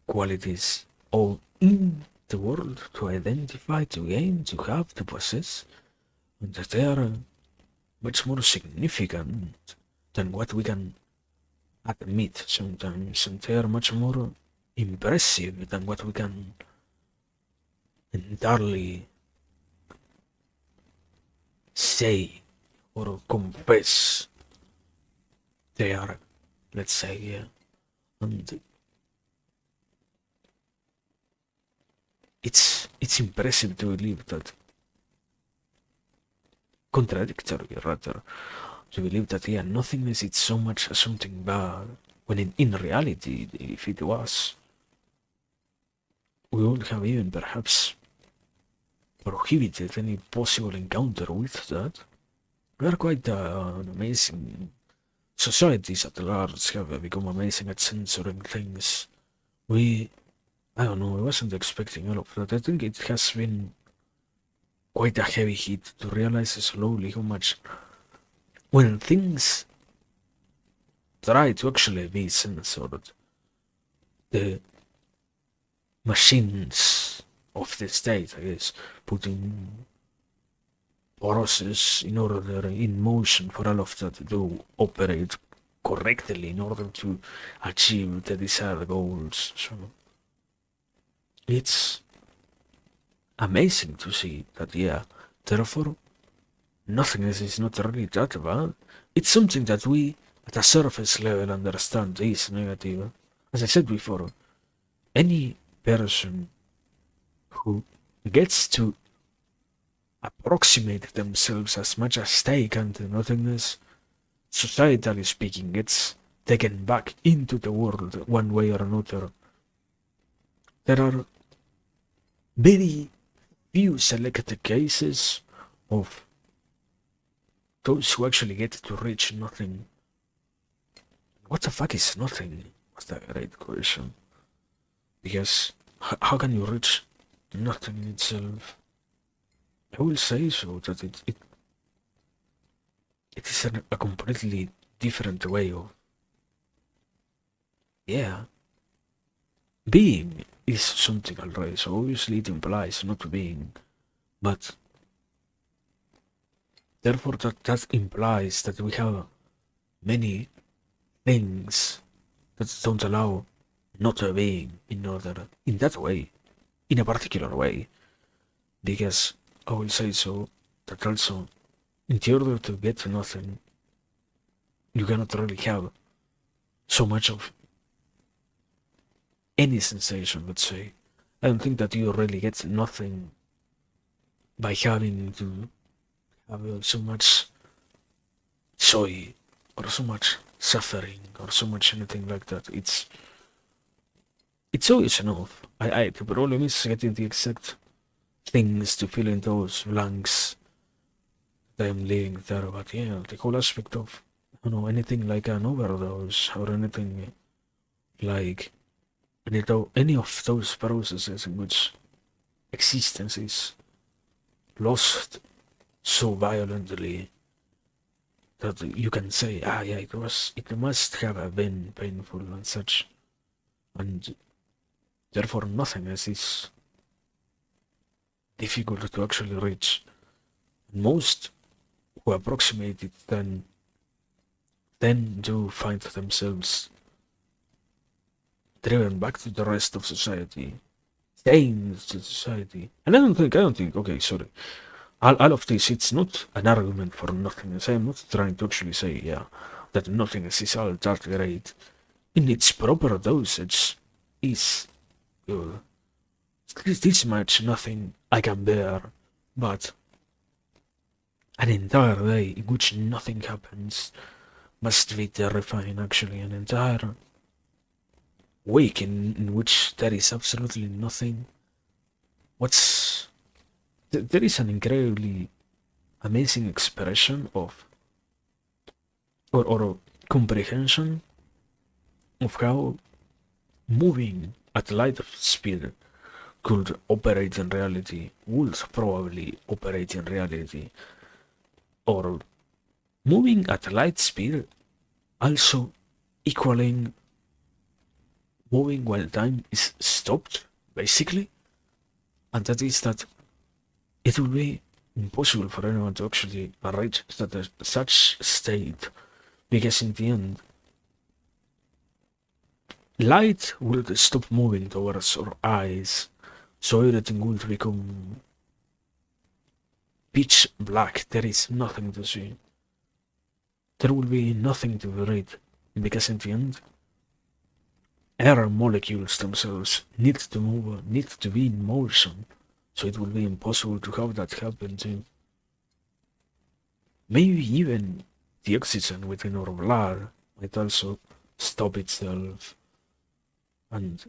qualities all in the world to identify, to gain, to have, to possess, and that they are much more significant than what we can admit sometimes, and they are much more impressive than what we can entirely say or confess they are, let's say, yeah. And it's impressive to believe that, contradictory rather, to believe that, yeah, nothingness is so much something bad, when in reality, if it was, we would have even perhaps prohibited any possible encounter with that. We are quite an amazing societies at large have become amazing at censoring things. I don't know, I wasn't expecting all of that. I think it has been quite a heavy hit to realize slowly how much, when things try to actually be censored, the machines of the state, I guess, putting process in order in motion for all of that to operate correctly in order to achieve the desired goals. So it's amazing to see that, yeah, therefore nothingness is not really that bad. It's something that we at a surface level understand is negative. As I said before, any person who gets to approximate themselves as much as they can to nothingness, societally speaking, gets taken back into the world one way or another. There are very few selected cases of those who actually get to reach nothing. What the fuck is nothing? Was the great question. Because how can you reach nothing in itself? I will say so that it is a completely different way of, yeah, being is something already, so obviously it implies not being, but therefore that implies that we have many things that don't allow not being in order, in that way, in a particular way, because I will say so that also, in order to get to nothing, you cannot really have so much of any sensation, let's say. I don't think that you really get nothing by having to have so much joy or so much suffering or so much anything like that. It's always enough. The problem is getting the exact things to fill in those blanks that I'm leaving there. But yeah, the whole aspect of, anything like an overdose or anything like any of those processes in which existence is lost so violently that you can say, yeah, it must have been painful and such, and therefore nothingness is difficult to actually reach. Most who approximate it then do find themselves driven back to the rest of society, chained to society. And I don't think, okay, sorry. All of this, it's not an argument for nothingness. I'm not trying to actually say, yeah, that nothingness is all that great. In its proper dosage is good. This much nothing I can bear, but an entire day in which nothing happens must be terrifying, actually. An entire week in which there is absolutely nothing. There is an incredibly amazing expression of, or comprehension of how moving at light speed could operate in reality, would probably operate in reality, or moving at light speed also equaling moving while time is stopped, basically, and that is that it will be impossible for anyone to actually reach such state, because in the end, light will stop moving towards our eyes, so everything will become pitch black. There is nothing to see. There will be nothing to read, because in the end, air molecules themselves need to move, need to be in motion, so it will be impossible to have that happen to maybe even the oxygen within our blood might also stop itself, and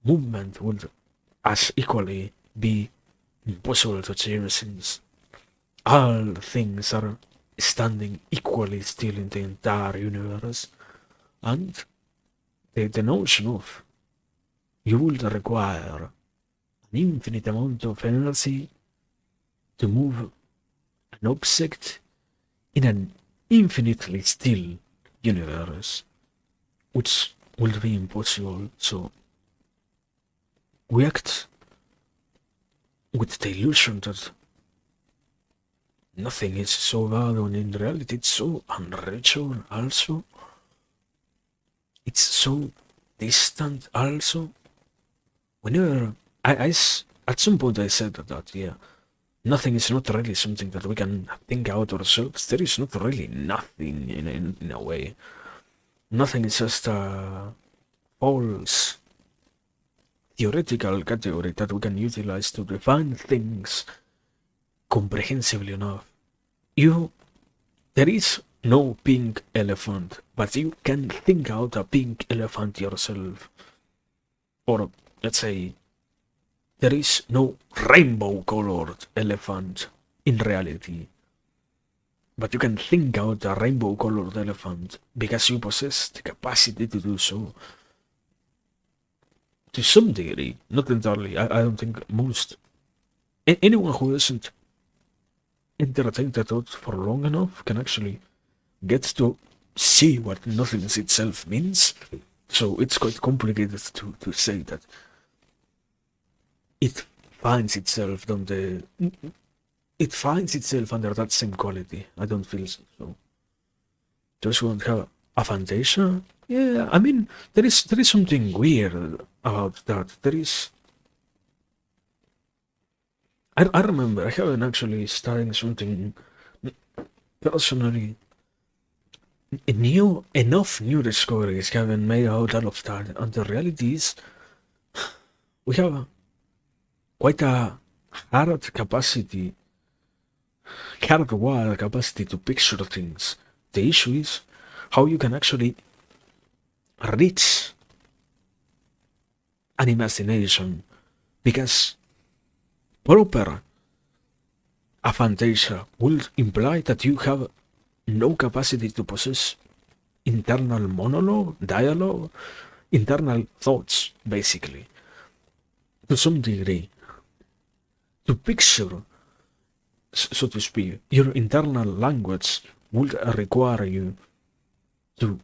movement would as equally be impossible to achieve since all things are standing equally still in the entire universe, and the notion of you would require an infinite amount of energy to move an object in an infinitely still universe, which will be impossible. So we act with the illusion that nothing is so bad, when in reality it's so unreachable also. It's so distant also. Whenever at some point I said that, yeah, nothing is not really something that we can think out ourselves. There is not really nothing in a way. Nothing is just a false theoretical category that we can utilize to define things comprehensively enough. There is no pink elephant, but you can think out a pink elephant yourself. Or, let's say, there is no rainbow-colored elephant in reality, but you can think out a rainbow-colored elephant because you possess the capacity to do so. To some degree, not entirely. I don't think most... Anyone who isn't entertained the thought for long enough can actually get to see what nothingness itself means. So it's quite complicated to say that it finds itself under that same quality. I don't feel so. Those who don't have a fantasia, yeah, I mean, there is something weird about that. There is. I remember I haven't actually studying something personally. Enough new discoveries haven't made out of that, and the reality is we have quite a hardwired capacity to picture things. The issue is how you can actually reach an imagination, because proper aphantasia would imply that you have no capacity to possess internal monologue, dialogue, internal thoughts, basically. To some degree, to picture, so to speak, your internal language would require you to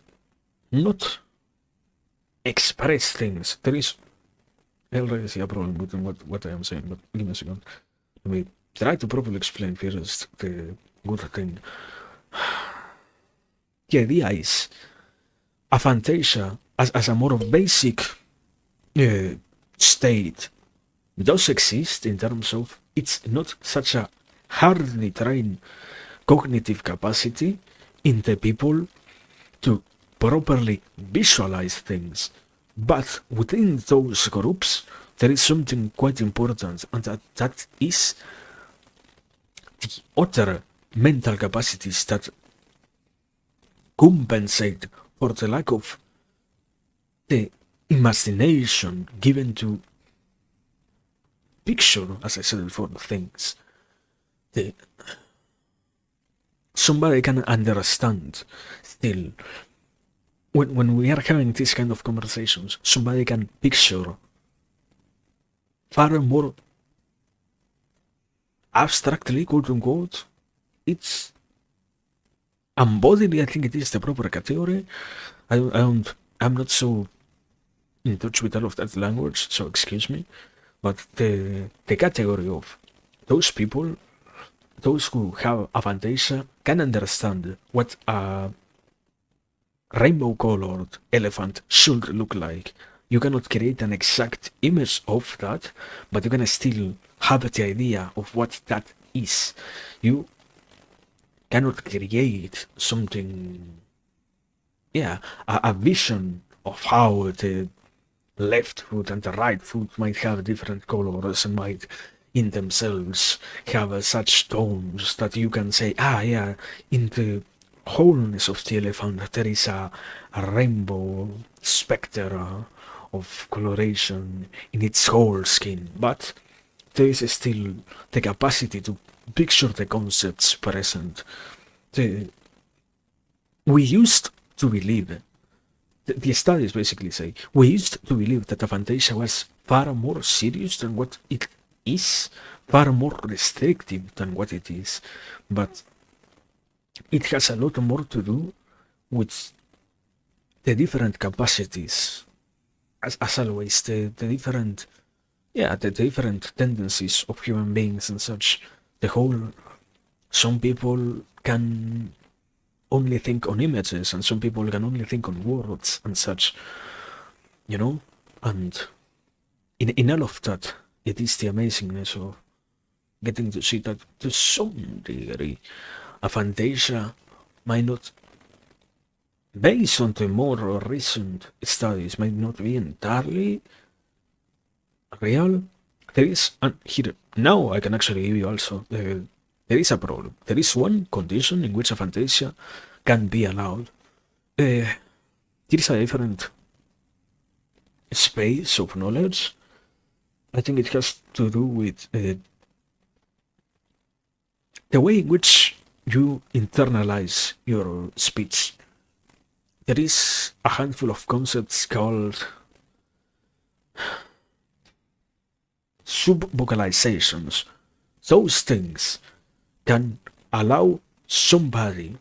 not express things. I already see a problem with what I am saying, but give me a second. Let me try to properly explain first the good thing. The idea is a fantasia as a more basic state does exist in terms of it's not such a hardly trained cognitive capacity in the people to properly visualize things. But within those groups, there is something quite important, and that is the other mental capacities that compensate for the lack of the imagination given to picture, as I said before, things. Somebody can understand still. When we are having these kind of conversations, somebody can picture far more abstractly, quote unquote. It's embodiedly, I think it is the proper category. I'm not so in touch with all of that language, so excuse me. But the category of those people, those who have a fantasia, can understand what a rainbow-colored elephant should look like. You cannot create an exact image of that, but you can still have the idea of what that is. You cannot create something, a vision of how the left foot and the right foot might have different colors and might in themselves have such tones that you can say, ah, yeah, in the wholeness of the elephant there is a rainbow spectre of coloration in its whole skin, but there is still the capacity to picture the concepts present. We used to believe, the studies basically say, we used to believe that aphantasia was far more serious than what it is, far more restrictive than what it is, but it has a lot more to do with the different capacities, as always, the different, yeah, the different tendencies of human beings and such. The whole, some people can only think on images, and some people can only think on words and such, you know? And in all of that, it is the amazingness of getting to see that to some degree, a fantasia might not, based on the more recent studies, might not be entirely real. There is, and here, now I can actually give you also, there is a problem. There is one condition in which a fantasia can be allowed. There is a different space of knowledge. I think it has to do with the way in which you internalize your speech. There is a handful of concepts called subvocalizations. Those things can allow somebody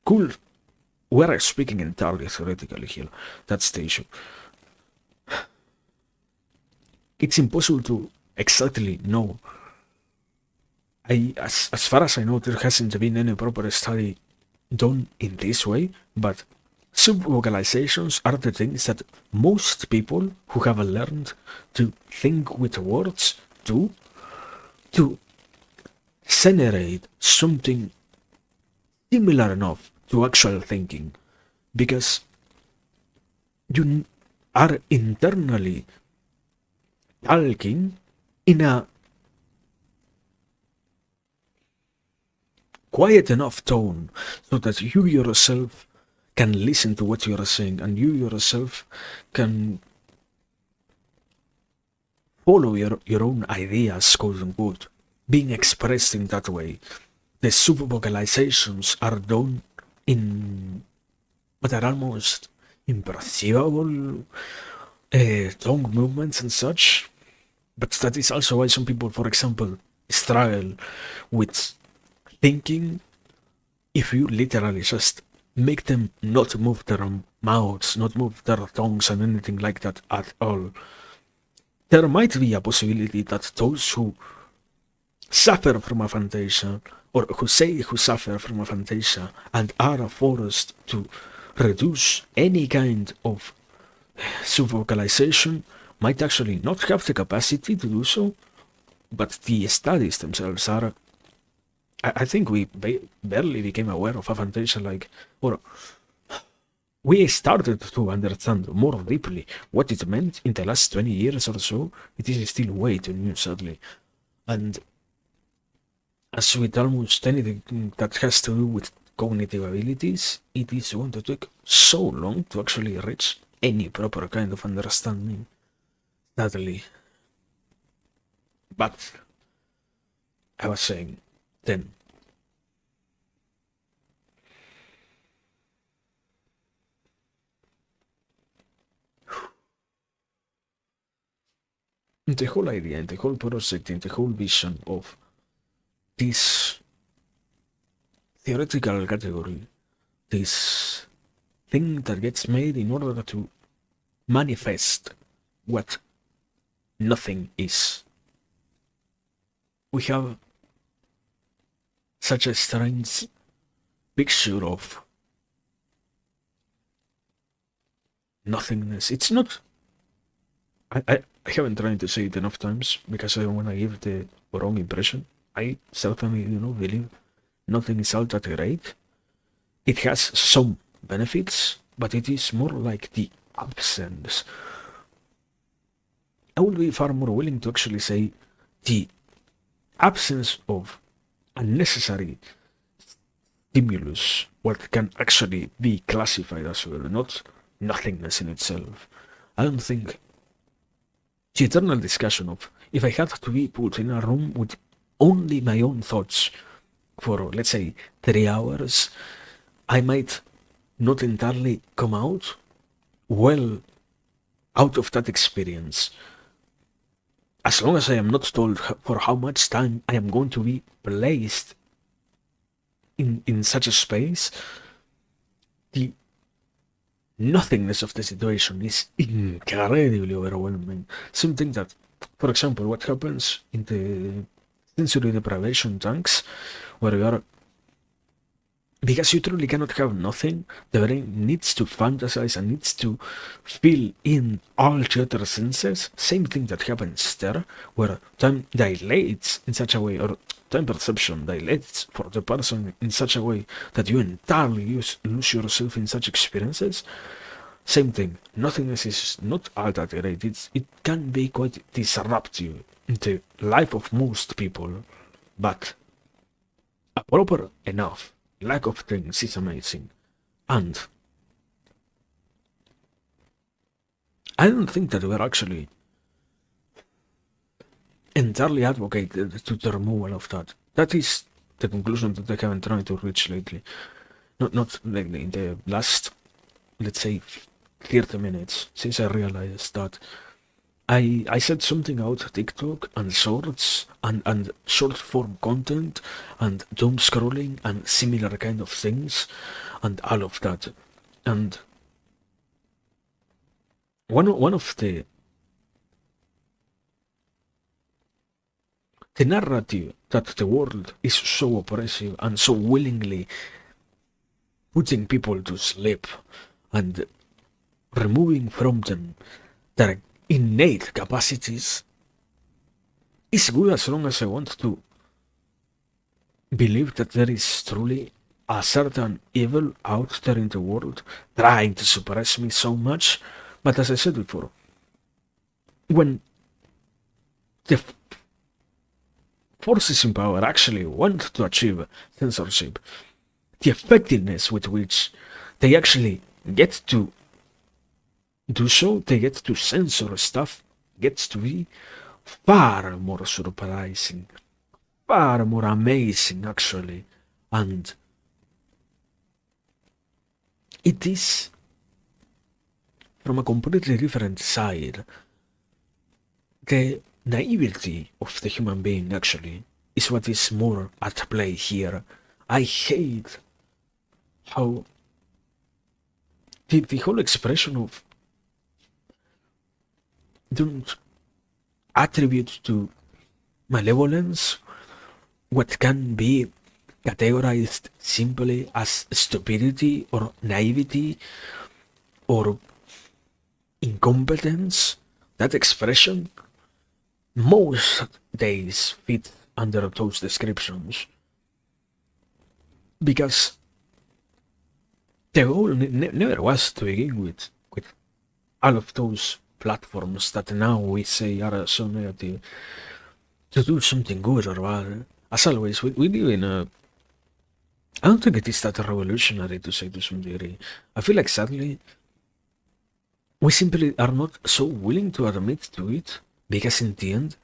cool. We're speaking entirely theoretically here. That's the issue. It's impossible to exactly know. As far as I know, there hasn't been any proper study done in this way, but subvocalizations are the things that most people who have learned to think with words do to generate something similar enough to actual thinking, because you are internally talking in a quiet enough tone so that you yourself can listen to what you are saying and you yourself can follow your own ideas, quote unquote, being expressed in that way. The subvocalizations are done in what are almost imperceptible tongue movements and such, but that is also why some people, for example, struggle with thinking if you literally just make them not move their mouths, not move their tongues and anything like that at all. There might be a possibility that those who suffer from aphantasia, or who say who suffer from aphantasia and are forced to reduce any kind of subvocalization, might actually not have the capacity to do so, but the studies themselves are. I think we barely became aware of aphantasia, or we started to understand more deeply what it meant in the last 20 years or so. It is still way too new, sadly. And as with almost anything that has to do with cognitive abilities, it is going to take so long to actually reach any proper kind of understanding, sadly. But I was saying, then the whole idea, the whole project, and the whole vision of this theoretical category, this thing that gets made in order to manifest what nothing is. We have such a strange picture of nothingness. It's not. I haven't tried to say it enough times because I don't want to give the wrong impression. I certainly, believe nothing is all that great. It has some benefits, but it is more like the absence I will be far more willing to actually say the absence of unnecessary stimulus, what can actually be classified as well, not nothingness in itself. I don't think the eternal discussion of if I had to be put in a room with only my own thoughts for, let's say, 3 hours, I might not entirely come out well out of that experience. As long as I am not told for how much time I am going to be placed in such a space, the nothingness of the situation is incredibly overwhelming. Something that, for example, what happens in the sensory deprivation tanks, where you are, because you truly cannot have nothing, the brain needs to fantasize and needs to fill in all the other senses. Same thing that happens there, where time dilates in such a way, or time perception dilates for the person in such a way that you entirely lose yourself in such experiences. Same thing, nothingness is not all that great. It can be quite disruptive in the life of most people, but a proper enough lack of things is amazing. And I don't think that we're actually entirely advocated to the removal of that. That is the conclusion that I have been trying to reach lately. Not lately, in the last, let's say, 30 minutes, since I realized that I said something about TikTok and shorts and short form content and doom scrolling and similar kind of things and all of that. And one of the narrative that the world is so oppressive and so willingly putting people to sleep and removing from them their innate capacities is good as long as I want to believe that there is truly a certain evil out there in the world trying to suppress me so much. But as I said before, when the forces in power actually want to achieve censorship, the effectiveness with which they actually get to do so, they get to censor stuff, gets to be far more surprising, far more amazing actually. And it is from a completely different side. The naivety of the human being actually is what is more at play here. I hate how the whole expression of don't attribute to malevolence what can be categorized simply as stupidity or naivety or incompetence. That expression most days fit under those descriptions, because the goal never was to begin with all of those platforms that now we say are so negative, to do something good or bad. As always, we live in a... I don't think it is that revolutionary to say to some degree. I feel like sadly, we simply are not so willing to admit to it, because in the end,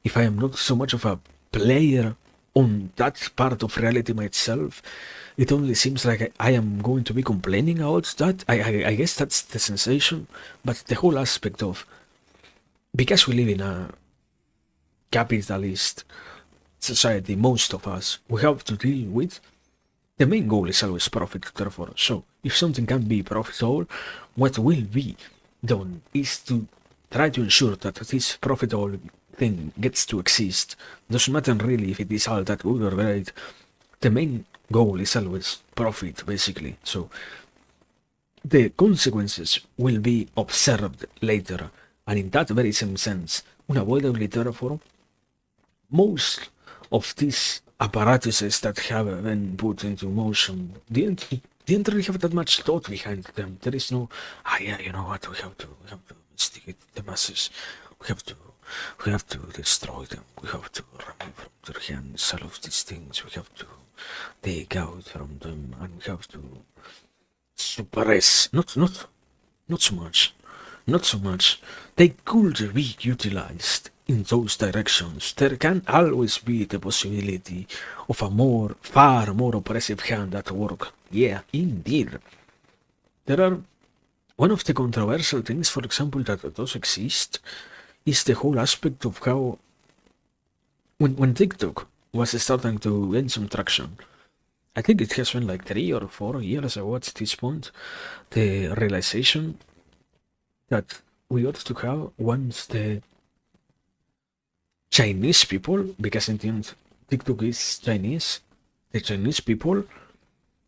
if I am not so much of a player on that part of reality myself, it only seems like I am going to be complaining about that. I guess that's the sensation, but the whole aspect of, because we live in a capitalist society, most of us, we have to deal with, the main goal is always profit, therefore. So, if something can be profitable, what will be done is to try to ensure that this profitable thing gets to exist. Doesn't matter really if it is all that good or great. The main goal is always profit, basically. So the consequences will be observed later, and in that very same sense, unavoidably therefore, most of these apparatuses that have been put into motion didn't really have that much thought behind them. There is no, yeah, you know what, we have to instigate the masses. we have to destroy them. We have to remove from their hands all of these things. We have to take out from them, and we have to suppress. Not so much. Not so much. They could be utilized in those directions. There can always be the possibility of a far more oppressive hand at work. Yeah, indeed. There are one of the controversial things, for example, that does exist is the whole aspect of how when TikTok was starting to gain some traction. I think it has been like 3 or 4 years ago at this point, the realization that we ought to have once the Chinese people, because in the end TikTok is Chinese, the Chinese people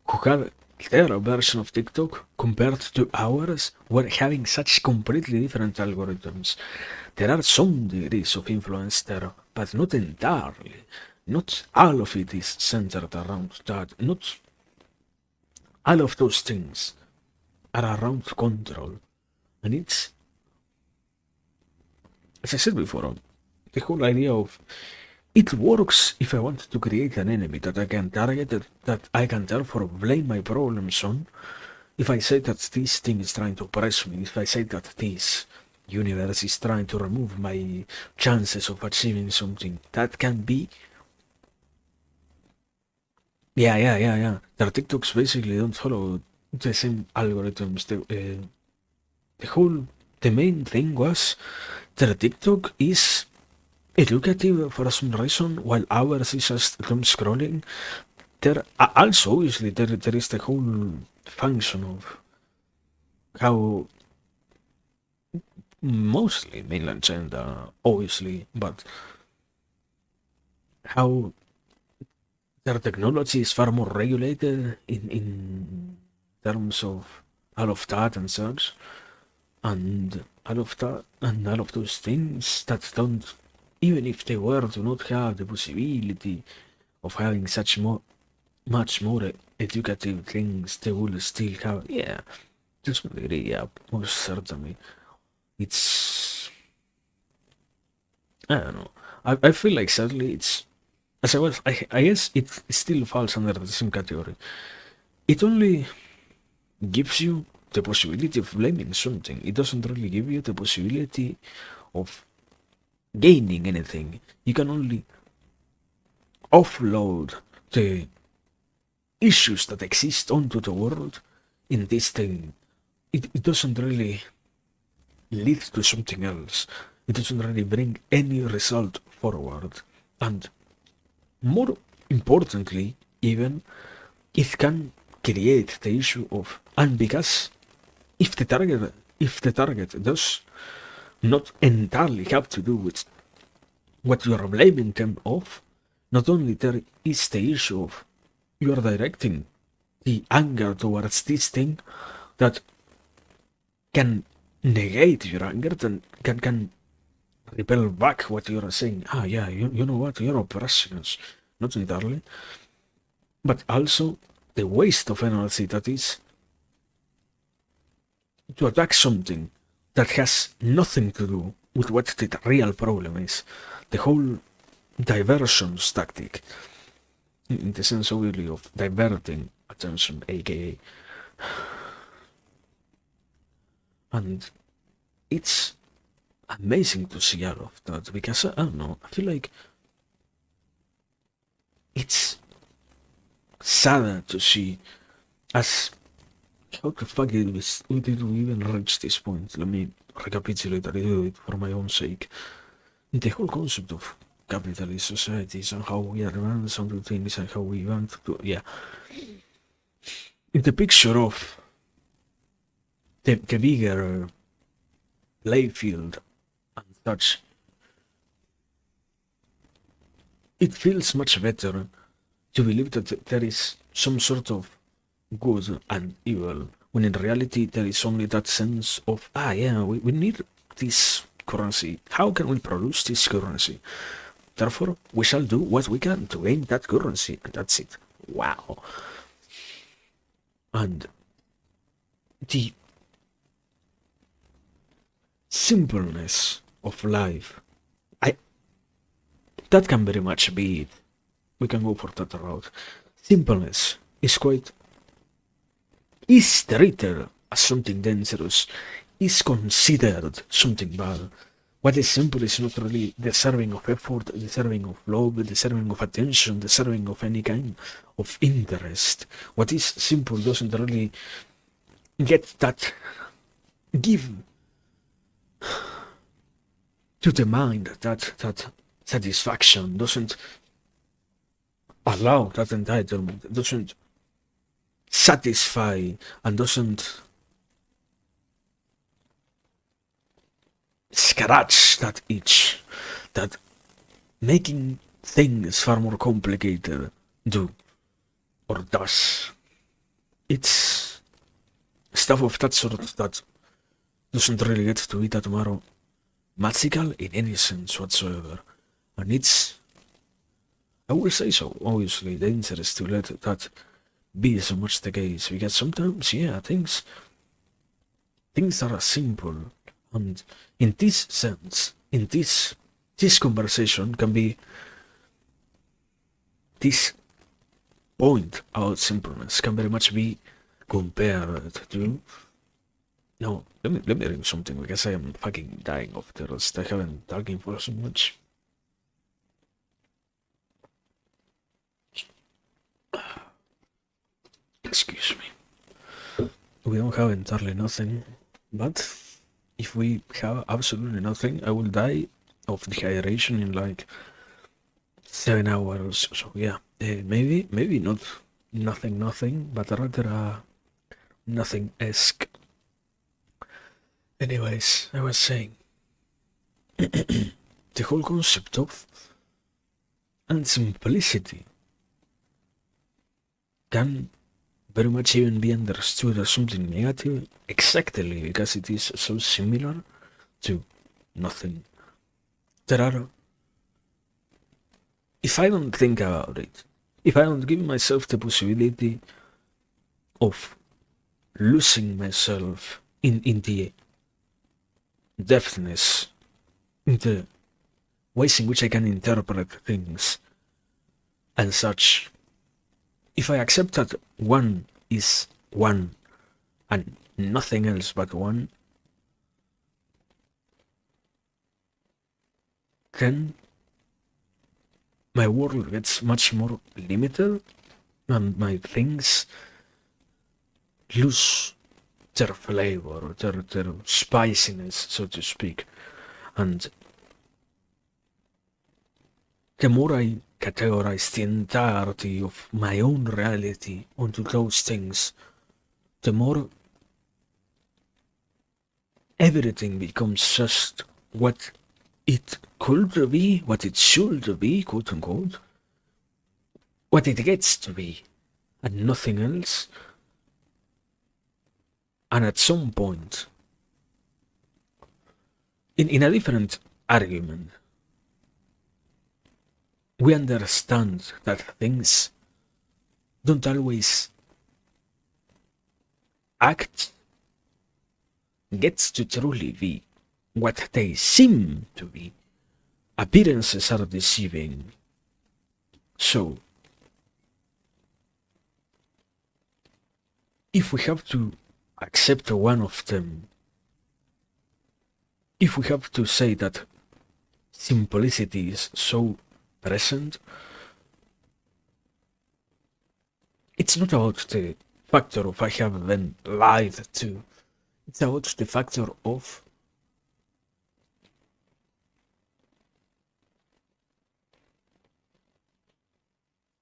who have their version of TikTok compared to ours were having such completely different algorithms. There are some degrees of influence there, but not entirely. Not all of it is centered around that. Not all of those things are around control. And it's, as I said before, the whole idea of it works if I want to create an enemy that I can target, that I can therefore blame my problems on. If I say that this thing is trying to oppress me, if I say that this universe is trying to remove my chances of achieving something, that can be. Yeah. Their TikToks basically don't follow the same algorithms. The main thing was their TikTok is educative for some reason, while ours is just doom scrolling. There also obviously there is the whole function of how mostly mainland China, obviously, but how their technology is far more regulated in terms of all of that and such, and all of those things that don't, even if they were to not have the possibility of having much more educative things, they will still have, yeah, to some degree, yeah, most certainly. It's, I don't know. I feel like sadly it's, as I guess it still falls under the same category. It only gives you the possibility of blaming something. It doesn't really give you the possibility of gaining anything. You can only offload the issues that exist onto the world in this thing. It doesn't really lead to something else. It doesn't really bring any result forward. And more importantly, even, it can create the issue of, and because if the target does not entirely have to do with what you are blaming them of, not only there is the issue of you are directing the anger towards this thing that can negate your anger, then can repel back what you are saying. Ah, yeah, you know what, you're oppressing us. Not entirely, but also the waste of energy that is to attack something that has nothing to do with what the real problem is. The whole diversions tactic, in the sense obviously of diverting attention, aka. And it's amazing to see all of that, because I don't know, I feel like it's sad to see as how the fuck did we even reach this point? Let me recapitulate a little bit for my own sake. The whole concept of capitalist societies and how we advance on the things and how we want to, yeah. In the picture of the bigger playfield and such, it feels much better to believe that there is some sort of good and evil, when in reality there is only that sense of, yeah, we need this currency. How can we produce this currency? Therefore, we shall do what we can to gain that currency, and that's it. Wow. And the simpleness of life. I that can very much be it. We can go for that route. Simpleness is treated as something dangerous, is considered something bad. What is simple is not really deserving of effort, deserving of love, deserving of attention, deserving of any kind of interest. What is simple doesn't really get that give to the mind that satisfaction, doesn't allow that entitlement, doesn't satisfy, and doesn't scratch that itch that making things far more complicated do or does. It's stuff of that sort that doesn't really get to be that more magical in any sense whatsoever. And it's, I will say so, obviously dangerous to let that be so much the case, because sometimes, yeah, things are simple, and in this sense, in this conversation can be this point about simpleness can very much be compared to, no, let me drink something because I am fucking dying of thirst. I haven't talking for so much. Excuse me. We don't have entirely nothing, but if we have absolutely nothing, I will die of dehydration in like 7 hours. So yeah, maybe not nothing, but rather nothing-esque. Anyways, I was saying the whole concept of and simplicity can very much even be understood as something negative, exactly because it is so similar to nothing. There are, if I don't think about it, if I don't give myself the possibility of losing myself in the depthness, in the ways in which I can interpret things and such, if I accept that one is one and nothing else but one, then my world gets much more limited and my things lose their flavor, their spiciness, so to speak. And the more I categorize the entirety of my own reality onto those things, the more everything becomes just what it could be, what it should be, quote unquote, what it gets to be, and nothing else. And at some point, in a different argument, we understand that things don't always act, gets to truly be what they seem to be. Appearances are deceiving. So, if we have to accept one of them, if we have to say that simplicity is so present, it's not about the factor of I have been lied to, it's about the factor of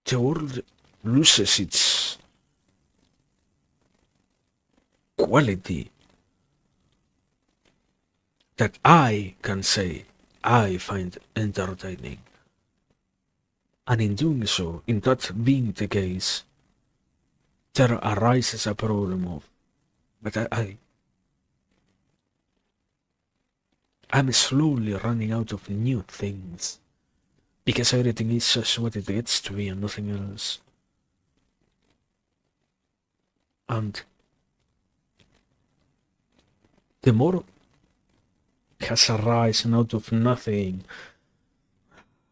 the world loses its quality that I can say I find entertaining. And in doing so, in that being the case, there arises a problem of, but I'm slowly running out of new things, because everything is just what it gets to be and nothing else. And the more has arisen out of nothing.